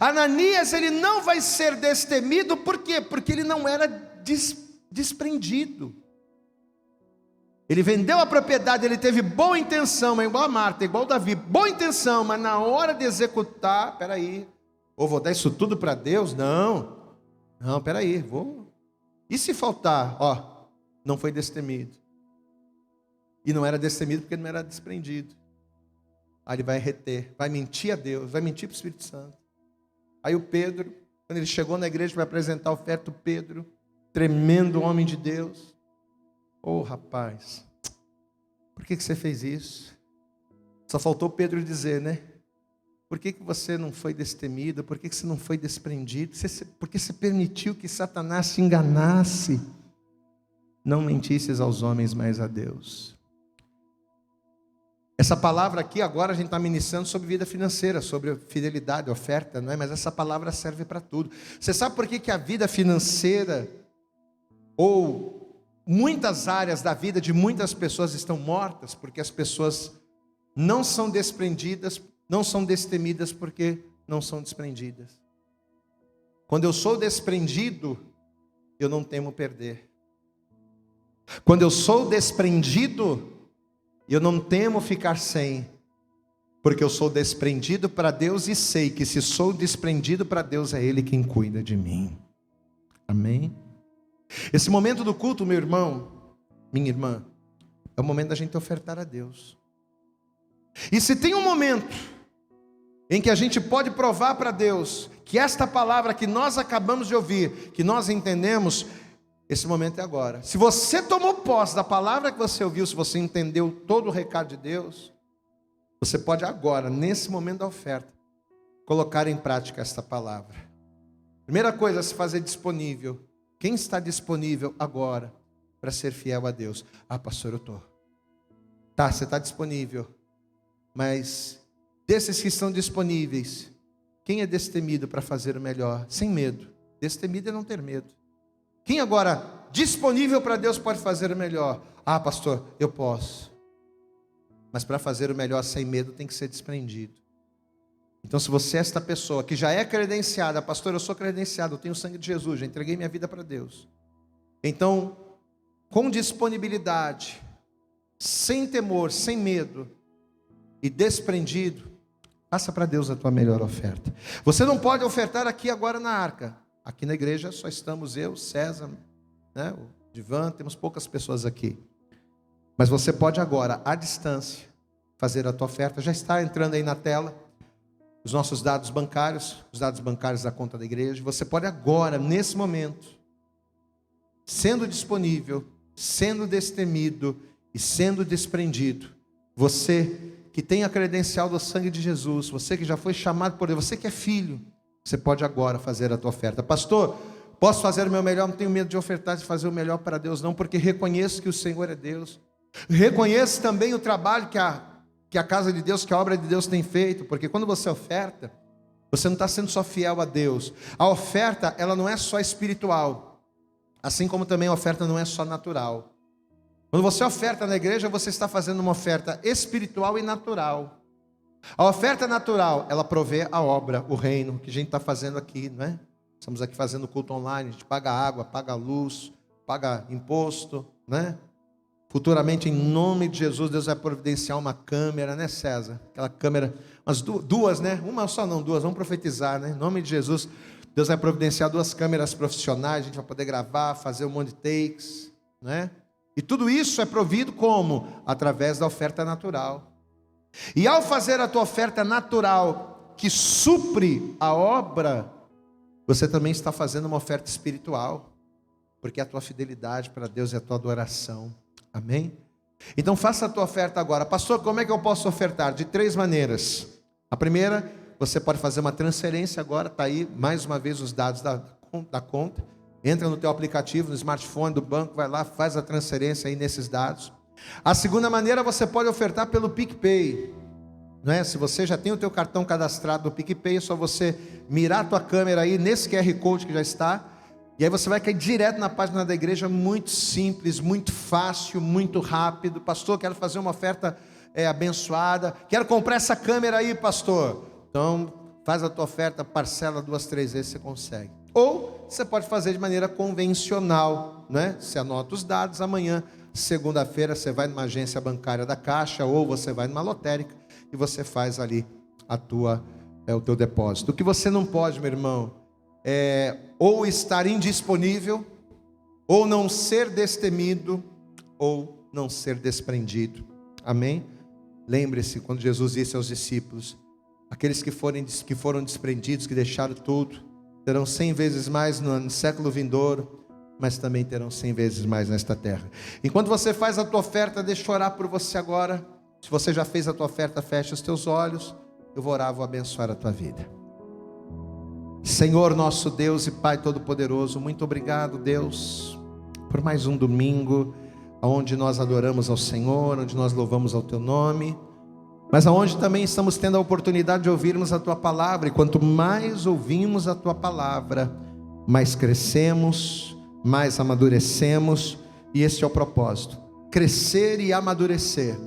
Ananias, ele não vai ser destemido, por quê? Porque ele não era desprendido. Ele vendeu a propriedade, ele teve boa intenção, é igual a Marta, é igual a Davi, boa intenção, mas na hora de executar, peraí, ou vou dar isso tudo para Deus? Não, peraí, vou. E se faltar? Ó, não foi destemido. E não era destemido porque não era desprendido. Aí ele vai reter, vai mentir a Deus, vai mentir para o Espírito Santo. Aí o Pedro, quando ele chegou na igreja para apresentar a oferta, o Pedro tremendo homem de Deus. Oh, rapaz, por que você fez isso? Só faltou Pedro dizer, né? Por que você não foi destemido? Por que você não foi desprendido? Por que você permitiu que Satanás te enganasse? Não mentisses aos homens, mas a Deus. Essa palavra aqui, agora a gente está ministrando sobre vida financeira, sobre fidelidade, oferta, não é? Mas essa palavra serve para tudo. Você sabe por que a vida financeira, ou muitas áreas da vida de muitas pessoas estão mortas? Porque as pessoas não são desprendidas, não são destemidas porque não são desprendidas. Quando eu sou desprendido, eu não temo perder. Quando eu sou desprendido, eu não temo ficar sem, porque eu sou desprendido para Deus e sei que se sou desprendido para Deus, é Ele quem cuida de mim. Amém? Esse momento do culto, meu irmão, minha irmã, é o momento da gente ofertar a Deus. E se tem um momento em que a gente pode provar para Deus que esta palavra que nós acabamos de ouvir, que nós entendemos, esse momento é agora. Se você tomou posse da palavra que você ouviu, se você entendeu todo o recado de Deus, você pode agora, nesse momento da oferta, colocar em prática esta palavra. Primeira coisa, se fazer disponível. Quem está disponível agora para ser fiel a Deus? Ah, pastor, eu estou. Tá, você está disponível. Mas desses que estão disponíveis, quem é destemido para fazer o melhor? Sem medo. Destemido é não ter medo. Quem agora disponível para Deus pode fazer o melhor? Ah, pastor, eu posso. Mas para fazer o melhor sem medo tem que ser desprendido. Então, se você é esta pessoa que já é credenciada, pastor, eu sou credenciado, eu tenho o sangue de Jesus, já entreguei minha vida para Deus. Então, com disponibilidade, sem temor, sem medo e desprendido, faça para Deus a tua melhor oferta. Você não pode ofertar aqui agora na arca. Aqui na igreja só estamos eu, César, né, o Divan, temos poucas pessoas aqui. Mas você pode agora, à distância, fazer a tua oferta. Já está entrando aí na tela os nossos dados bancários, os dados bancários da conta da igreja. Você pode agora, nesse momento, sendo disponível, sendo destemido e sendo desprendido, você que tem a credencial do sangue de Jesus, você que já foi chamado por Deus, você que é filho, você pode agora fazer a tua oferta. Pastor, posso fazer o meu melhor? Não tenho medo de ofertar, de fazer o melhor para Deus, não, porque reconheço que o Senhor é Deus. Reconheço também o trabalho que a casa de Deus, que a obra de Deus tem feito, porque quando você oferta, você não está sendo só fiel a Deus. A oferta, ela não é só espiritual, assim como também a oferta não é só natural. Quando você oferta na igreja, você está fazendo uma oferta espiritual e natural. A oferta natural, ela provê a obra, o reino, que a gente está fazendo aqui, não é? Estamos aqui fazendo culto online, a gente paga água, paga luz, paga imposto, né? Futuramente, em nome de Jesus, Deus vai providenciar uma câmera, né, César? Aquela câmera, umas duas, né? Uma só não, duas, vamos profetizar, né? Em nome de Jesus, Deus vai providenciar 2 câmeras profissionais, a gente vai poder gravar, fazer um monte de takes, né? E tudo isso é provido como? Através da oferta natural. E ao fazer a tua oferta natural, que supre a obra, você também está fazendo uma oferta espiritual, porque é a tua fidelidade para Deus e a tua adoração. Amém? Então faça a tua oferta agora. Pastor, como é que eu posso ofertar? De 3 maneiras. A primeira, você pode fazer uma transferência agora, está aí mais uma vez os dados da conta. Entra no teu aplicativo, no smartphone do banco, vai lá, faz a transferência aí nesses dados. A segunda maneira, você pode ofertar pelo PicPay, não é? Se você já tem o teu cartão cadastrado no PicPay, é só você mirar a tua câmera aí nesse QR Code que já está, e aí você vai cair direto na página da igreja, muito simples, muito fácil, muito rápido. Pastor, quero fazer uma oferta abençoada, quero comprar essa câmera aí, pastor. Então, faz a tua oferta, parcela 2, 3 vezes, você consegue. Ou você pode fazer de maneira convencional, né? Você anota os dados, amanhã, segunda-feira, você vai numa agência bancária da Caixa, ou você vai numa lotérica, e você faz ali o teu depósito. O que você não pode, meu irmão, é ou estar indisponível, ou não ser destemido, ou não ser desprendido. Amém? Lembre-se, quando Jesus disse aos discípulos, aqueles que foram desprendidos, que deixaram tudo, terão 100 vezes mais no século vindouro. mas também terão 100 vezes mais nesta terra. Enquanto você faz a tua oferta, deixa eu orar por você agora. Se você já fez a tua oferta, fecha os teus olhos. Eu vou orar, vou abençoar a tua vida. Senhor, nosso Deus e Pai Todo-Poderoso, muito obrigado, Deus, por mais um domingo, onde nós adoramos ao Senhor, onde nós louvamos ao teu nome, mas aonde também estamos tendo a oportunidade de ouvirmos a tua palavra. E quanto mais ouvimos a tua palavra, mais crescemos, mais amadurecemos. E este é o propósito: crescer e amadurecer.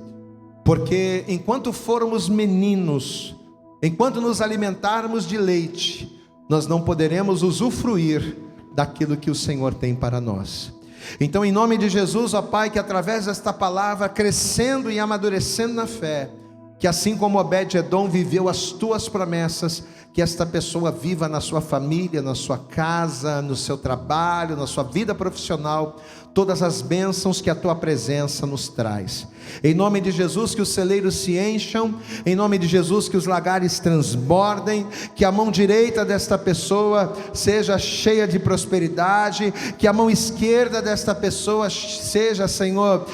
Porque enquanto formos meninos, enquanto nos alimentarmos de leite, nós não poderemos usufruir daquilo que o Senhor tem para nós. Então, em nome de Jesus, ó Pai, que através desta palavra, crescendo e amadurecendo na fé, que assim como Obed-Edom viveu as tuas promessas, que esta pessoa viva na sua família, na sua casa, no seu trabalho, na sua vida profissional, todas as bênçãos que a tua presença nos traz. Em nome de Jesus, que os celeiros se encham, em nome de Jesus, que os lagares transbordem, que a mão direita desta pessoa seja cheia de prosperidade, que a mão esquerda desta pessoa seja, Senhor,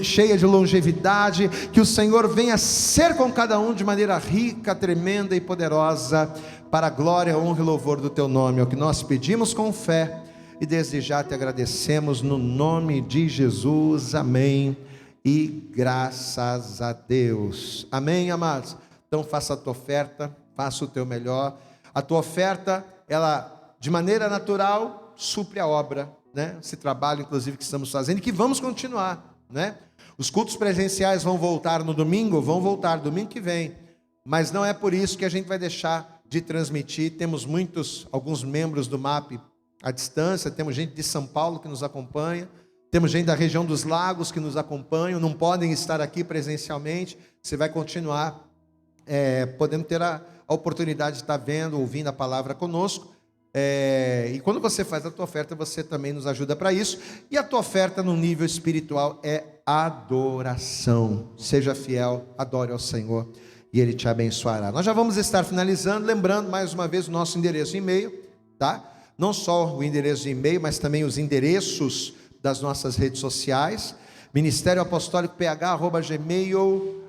cheia de longevidade, que o Senhor venha ser com cada um de maneira rica, tremenda e poderosa, para a glória, honra e louvor do teu nome. É o que nós pedimos com fé e desde já te agradecemos no nome de Jesus, amém e graças a Deus, amém, amados. Então faça a tua oferta, faça o teu melhor. A tua oferta, ela de maneira natural supre a obra, né? Esse trabalho inclusive que estamos fazendo e que vamos continuar, né? Os cultos presenciais vão voltar no domingo, vão voltar domingo que vem, mas não é por isso que a gente vai deixar de transmitir. Temos alguns membros do MAP à distância, temos gente de São Paulo que nos acompanha, temos gente da região dos lagos que nos acompanham, não podem estar aqui presencialmente. Você vai continuar podendo ter a oportunidade de estar vendo, ouvindo a palavra conosco, e quando você faz a tua oferta, você também nos ajuda para isso. E a tua oferta no nível espiritual é adoração. Seja fiel, adore ao Senhor e Ele te abençoará. Nós já vamos estar finalizando, lembrando mais uma vez o nosso endereço de e-mail, tá? Não só o endereço de e-mail, mas também os endereços das nossas redes sociais. Ministério Apostólico PH@gmail,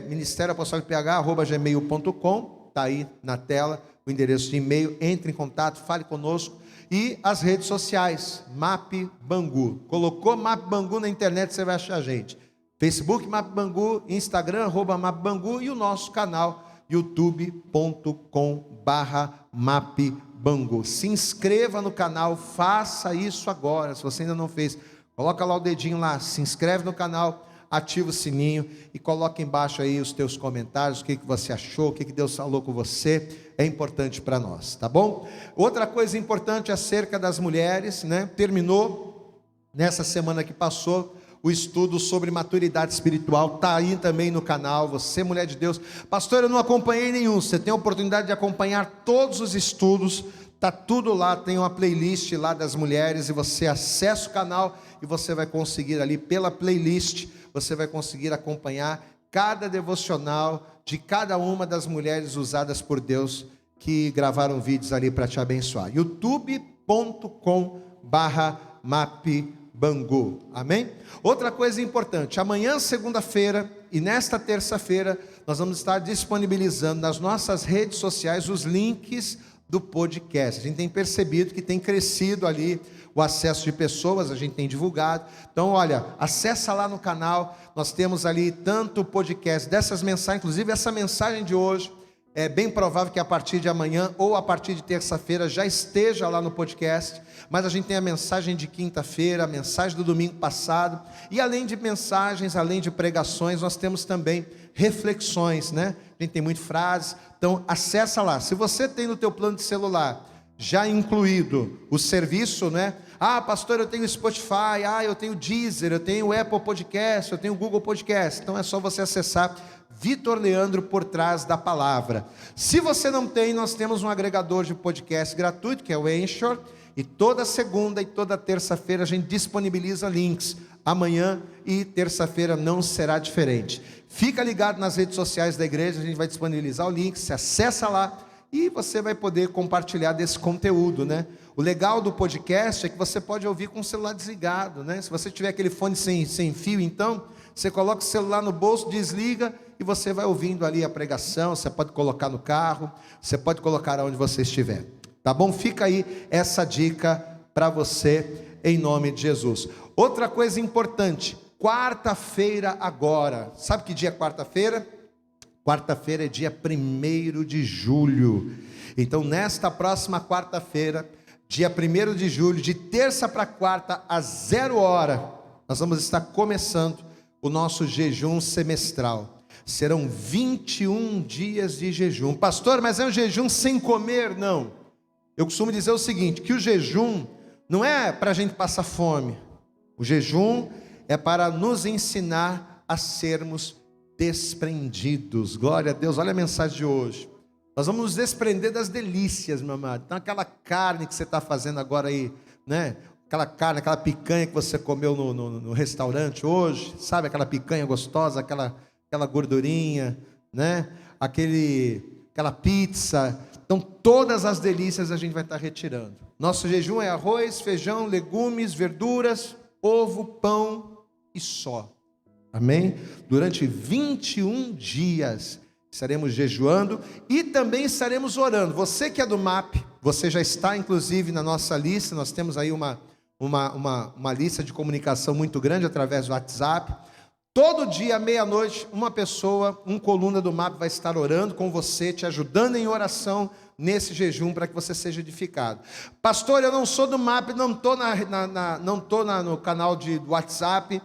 Ministério Apostólico PH@gmail.com, está aí na tela o endereço de e-mail. Entre em contato, fale conosco. E as redes sociais, MAP Bangu. Colocou MAP Bangu na internet, você vai achar a gente. Facebook MAP Bangu, Instagram @MAP Bangu e o nosso canal youtube.com/MAP Bangu. Se inscreva no canal, faça isso agora. Se você ainda não fez, coloca lá o dedinho lá, se inscreve no canal, ativa o sininho e coloca embaixo aí os teus comentários, o que você achou, o que Deus falou com você. É importante para nós, tá bom? Outra coisa importante acerca das mulheres, né? Terminou nessa semana que passou o estudo sobre maturidade espiritual, está aí também no canal. Você, mulher de Deus, pastor, eu não acompanhei nenhum. Você tem a oportunidade de acompanhar todos os estudos, está tudo lá, tem uma playlist lá das mulheres, e você acessa o canal e você vai conseguir ali pela playlist, você vai conseguir acompanhar cada devocional de cada uma das mulheres usadas por Deus, que gravaram vídeos ali para te abençoar. youtube.com/MAPBangu, amém? Outra coisa importante, amanhã, segunda-feira, e nesta terça-feira, nós vamos estar disponibilizando nas nossas redes sociais os links do podcast. A gente tem percebido que tem crescido ali o acesso de pessoas, a gente tem divulgado. Então, olha, acessa lá no canal, nós temos ali tanto o podcast dessas mensagens, inclusive essa mensagem de hoje, é bem provável que a partir de amanhã ou a partir de terça-feira já esteja lá no podcast, mas a gente tem a mensagem de quinta-feira, a mensagem do domingo passado, e além de mensagens, além de pregações, nós temos também reflexões, né? A gente tem muitas frases, então acessa lá. Se você tem no teu plano de celular já incluído o serviço, né? Ah, pastor, eu tenho Spotify, eu tenho Deezer, eu tenho Apple Podcast, eu tenho Google Podcast. Então é só você acessar Vitor Leandro por trás da palavra. Se você não tem, nós temos um agregador de podcast gratuito, que é o Anchor, e toda segunda e toda terça-feira a gente disponibiliza links. Amanhã e terça-feira não será diferente. Fica ligado nas redes sociais da igreja, a gente vai disponibilizar o link, se acessa lá e você vai poder compartilhar desse conteúdo, né? O legal do podcast é que você pode ouvir com o celular desligado, né? Se você tiver aquele fone sem fio, então, você coloca o celular no bolso, desliga e você vai ouvindo ali a pregação. Você pode colocar no carro, você pode colocar onde você estiver. Tá bom? Fica aí essa dica para você, em nome de Jesus. Outra coisa importante, quarta-feira agora. Sabe que dia é quarta-feira? Quarta-feira é dia 1º de julho. Então, nesta próxima quarta-feira, dia 1º de julho, de terça para quarta, às 0 hora, nós vamos estar começando o nosso jejum semestral. Serão 21 dias de jejum. Pastor, mas é um jejum sem comer? Não. Eu costumo dizer o seguinte, que o jejum não é para a gente passar fome. O jejum é para nos ensinar a sermos desprendidos. Glória a Deus. Olha a mensagem de hoje. Nós vamos nos desprender das delícias, meu amado. Então aquela carne que você está fazendo agora aí, né? Aquela carne, aquela picanha que você comeu no restaurante hoje, sabe? Aquela picanha gostosa, aquela gordurinha, né? Aquela pizza. Então todas as delícias a gente vai estar retirando. Nosso jejum é arroz, feijão, legumes, verduras, ovo, pão e só. Amém? Durante 21 dias estaremos jejuando e também estaremos orando. Você que é do MAP, você já está inclusive na nossa lista. Nós temos aí uma lista de comunicação muito grande através do WhatsApp. Todo dia, à meia-noite, uma pessoa, coluna do MAP vai estar orando com você, te ajudando em oração nesse jejum para que você seja edificado. Pastor, eu não sou do MAP, não estou no canal do WhatsApp.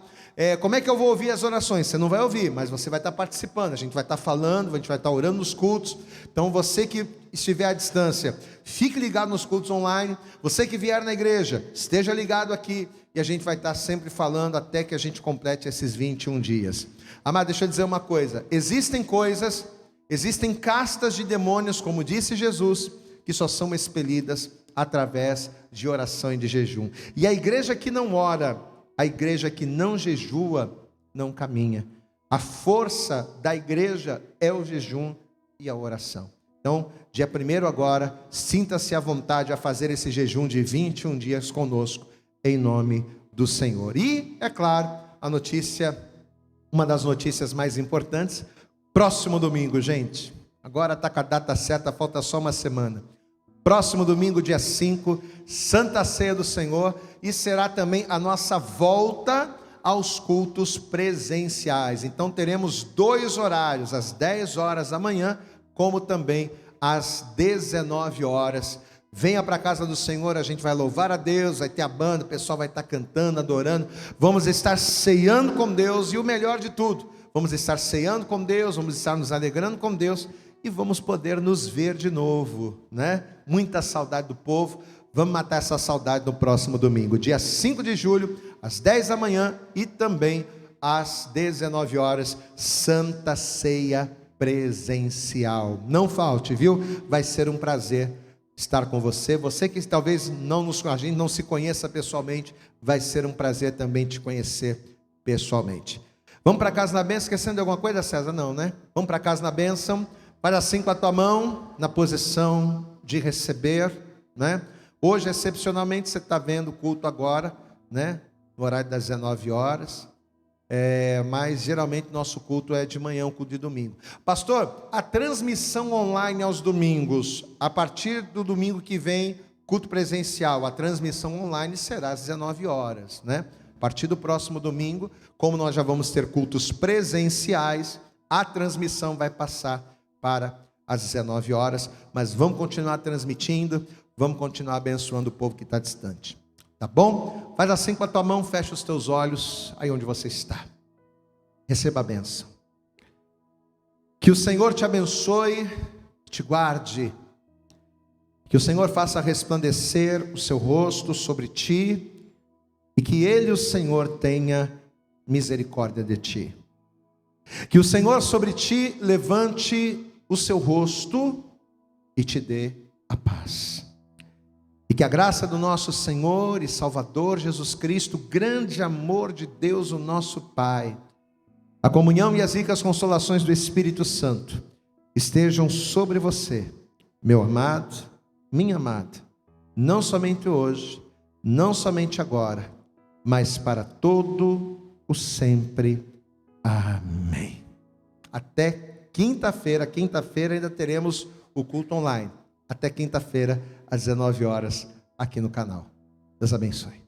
Como é que eu vou ouvir as orações? Você não vai ouvir, mas você vai estar participando. A gente vai estar falando, a gente vai estar orando nos cultos. Então você que estiver à distância, fique ligado nos cultos online. Você que vier na igreja, esteja ligado aqui. E a gente vai estar sempre falando até que a gente complete esses 21 dias. Amado, deixa eu dizer uma coisa. Existem castas de demônios, como disse Jesus, que só são expelidas através de oração e de jejum. E a igreja que não ora, a igreja que não jejua, não caminha. A força da igreja é o jejum e a oração. Então, dia 1º agora, sinta-se à vontade a fazer esse jejum de 21 dias conosco, em nome do Senhor. E, é claro, uma das notícias mais importantes, próximo domingo, gente, agora está com a data certa, falta só uma semana. Próximo domingo, dia 5, Santa Ceia do Senhor, e será também a nossa volta aos cultos presenciais. Então teremos 2 horários, às 10 horas da manhã, como também às 19 horas. Venha para a casa do Senhor, a gente vai louvar a Deus, vai ter a banda, o pessoal vai estar cantando, adorando, vamos estar ceando com Deus, e o melhor de tudo, vamos estar ceando com Deus, vamos estar nos alegrando com Deus, e vamos poder nos ver de novo, né? Muita saudade do povo. Vamos matar essa saudade no próximo domingo, dia 5 de julho, às 10 da manhã e também às 19 horas, Santa Ceia presencial. Não falte, viu? Vai ser um prazer estar com você. Você que talvez a gente não se conheça pessoalmente, vai ser um prazer também te conhecer pessoalmente. Vamos para casa na bênção, esquecendo de alguma coisa, César? Não, né? Vamos para casa na bênção. Faz assim com a tua mão, na posição de receber, né? Hoje, excepcionalmente, você está vendo o culto agora, né? No horário das 19 horas. Mas, geralmente, nosso culto é de manhã, o culto de domingo. Pastor, a transmissão online aos domingos, a partir do domingo que vem, culto presencial, a transmissão online será às 19 horas, né? A partir do próximo domingo, como nós já vamos ter cultos presenciais, a transmissão vai passar para às 19 horas, mas vamos continuar transmitindo, vamos continuar abençoando o povo que está distante, tá bom? Faz assim com a tua mão, fecha os teus olhos, aí onde você está, receba a bênção, que o Senhor te abençoe, te guarde, que o Senhor faça resplandecer o seu rosto sobre ti, e que Ele, o Senhor, tenha misericórdia de ti, que o Senhor sobre ti levante o seu rosto e te dê a paz. E que a graça do nosso Senhor e Salvador Jesus Cristo, o grande amor de Deus, o nosso Pai, a comunhão e as ricas consolações do Espírito Santo estejam sobre você, meu amado, minha amada, não somente hoje, não somente agora, mas para todo o sempre. Amém. Até quinta-feira. Quinta-feira ainda teremos o culto online. Até quinta-feira, às 19 horas, aqui no canal. Deus abençoe.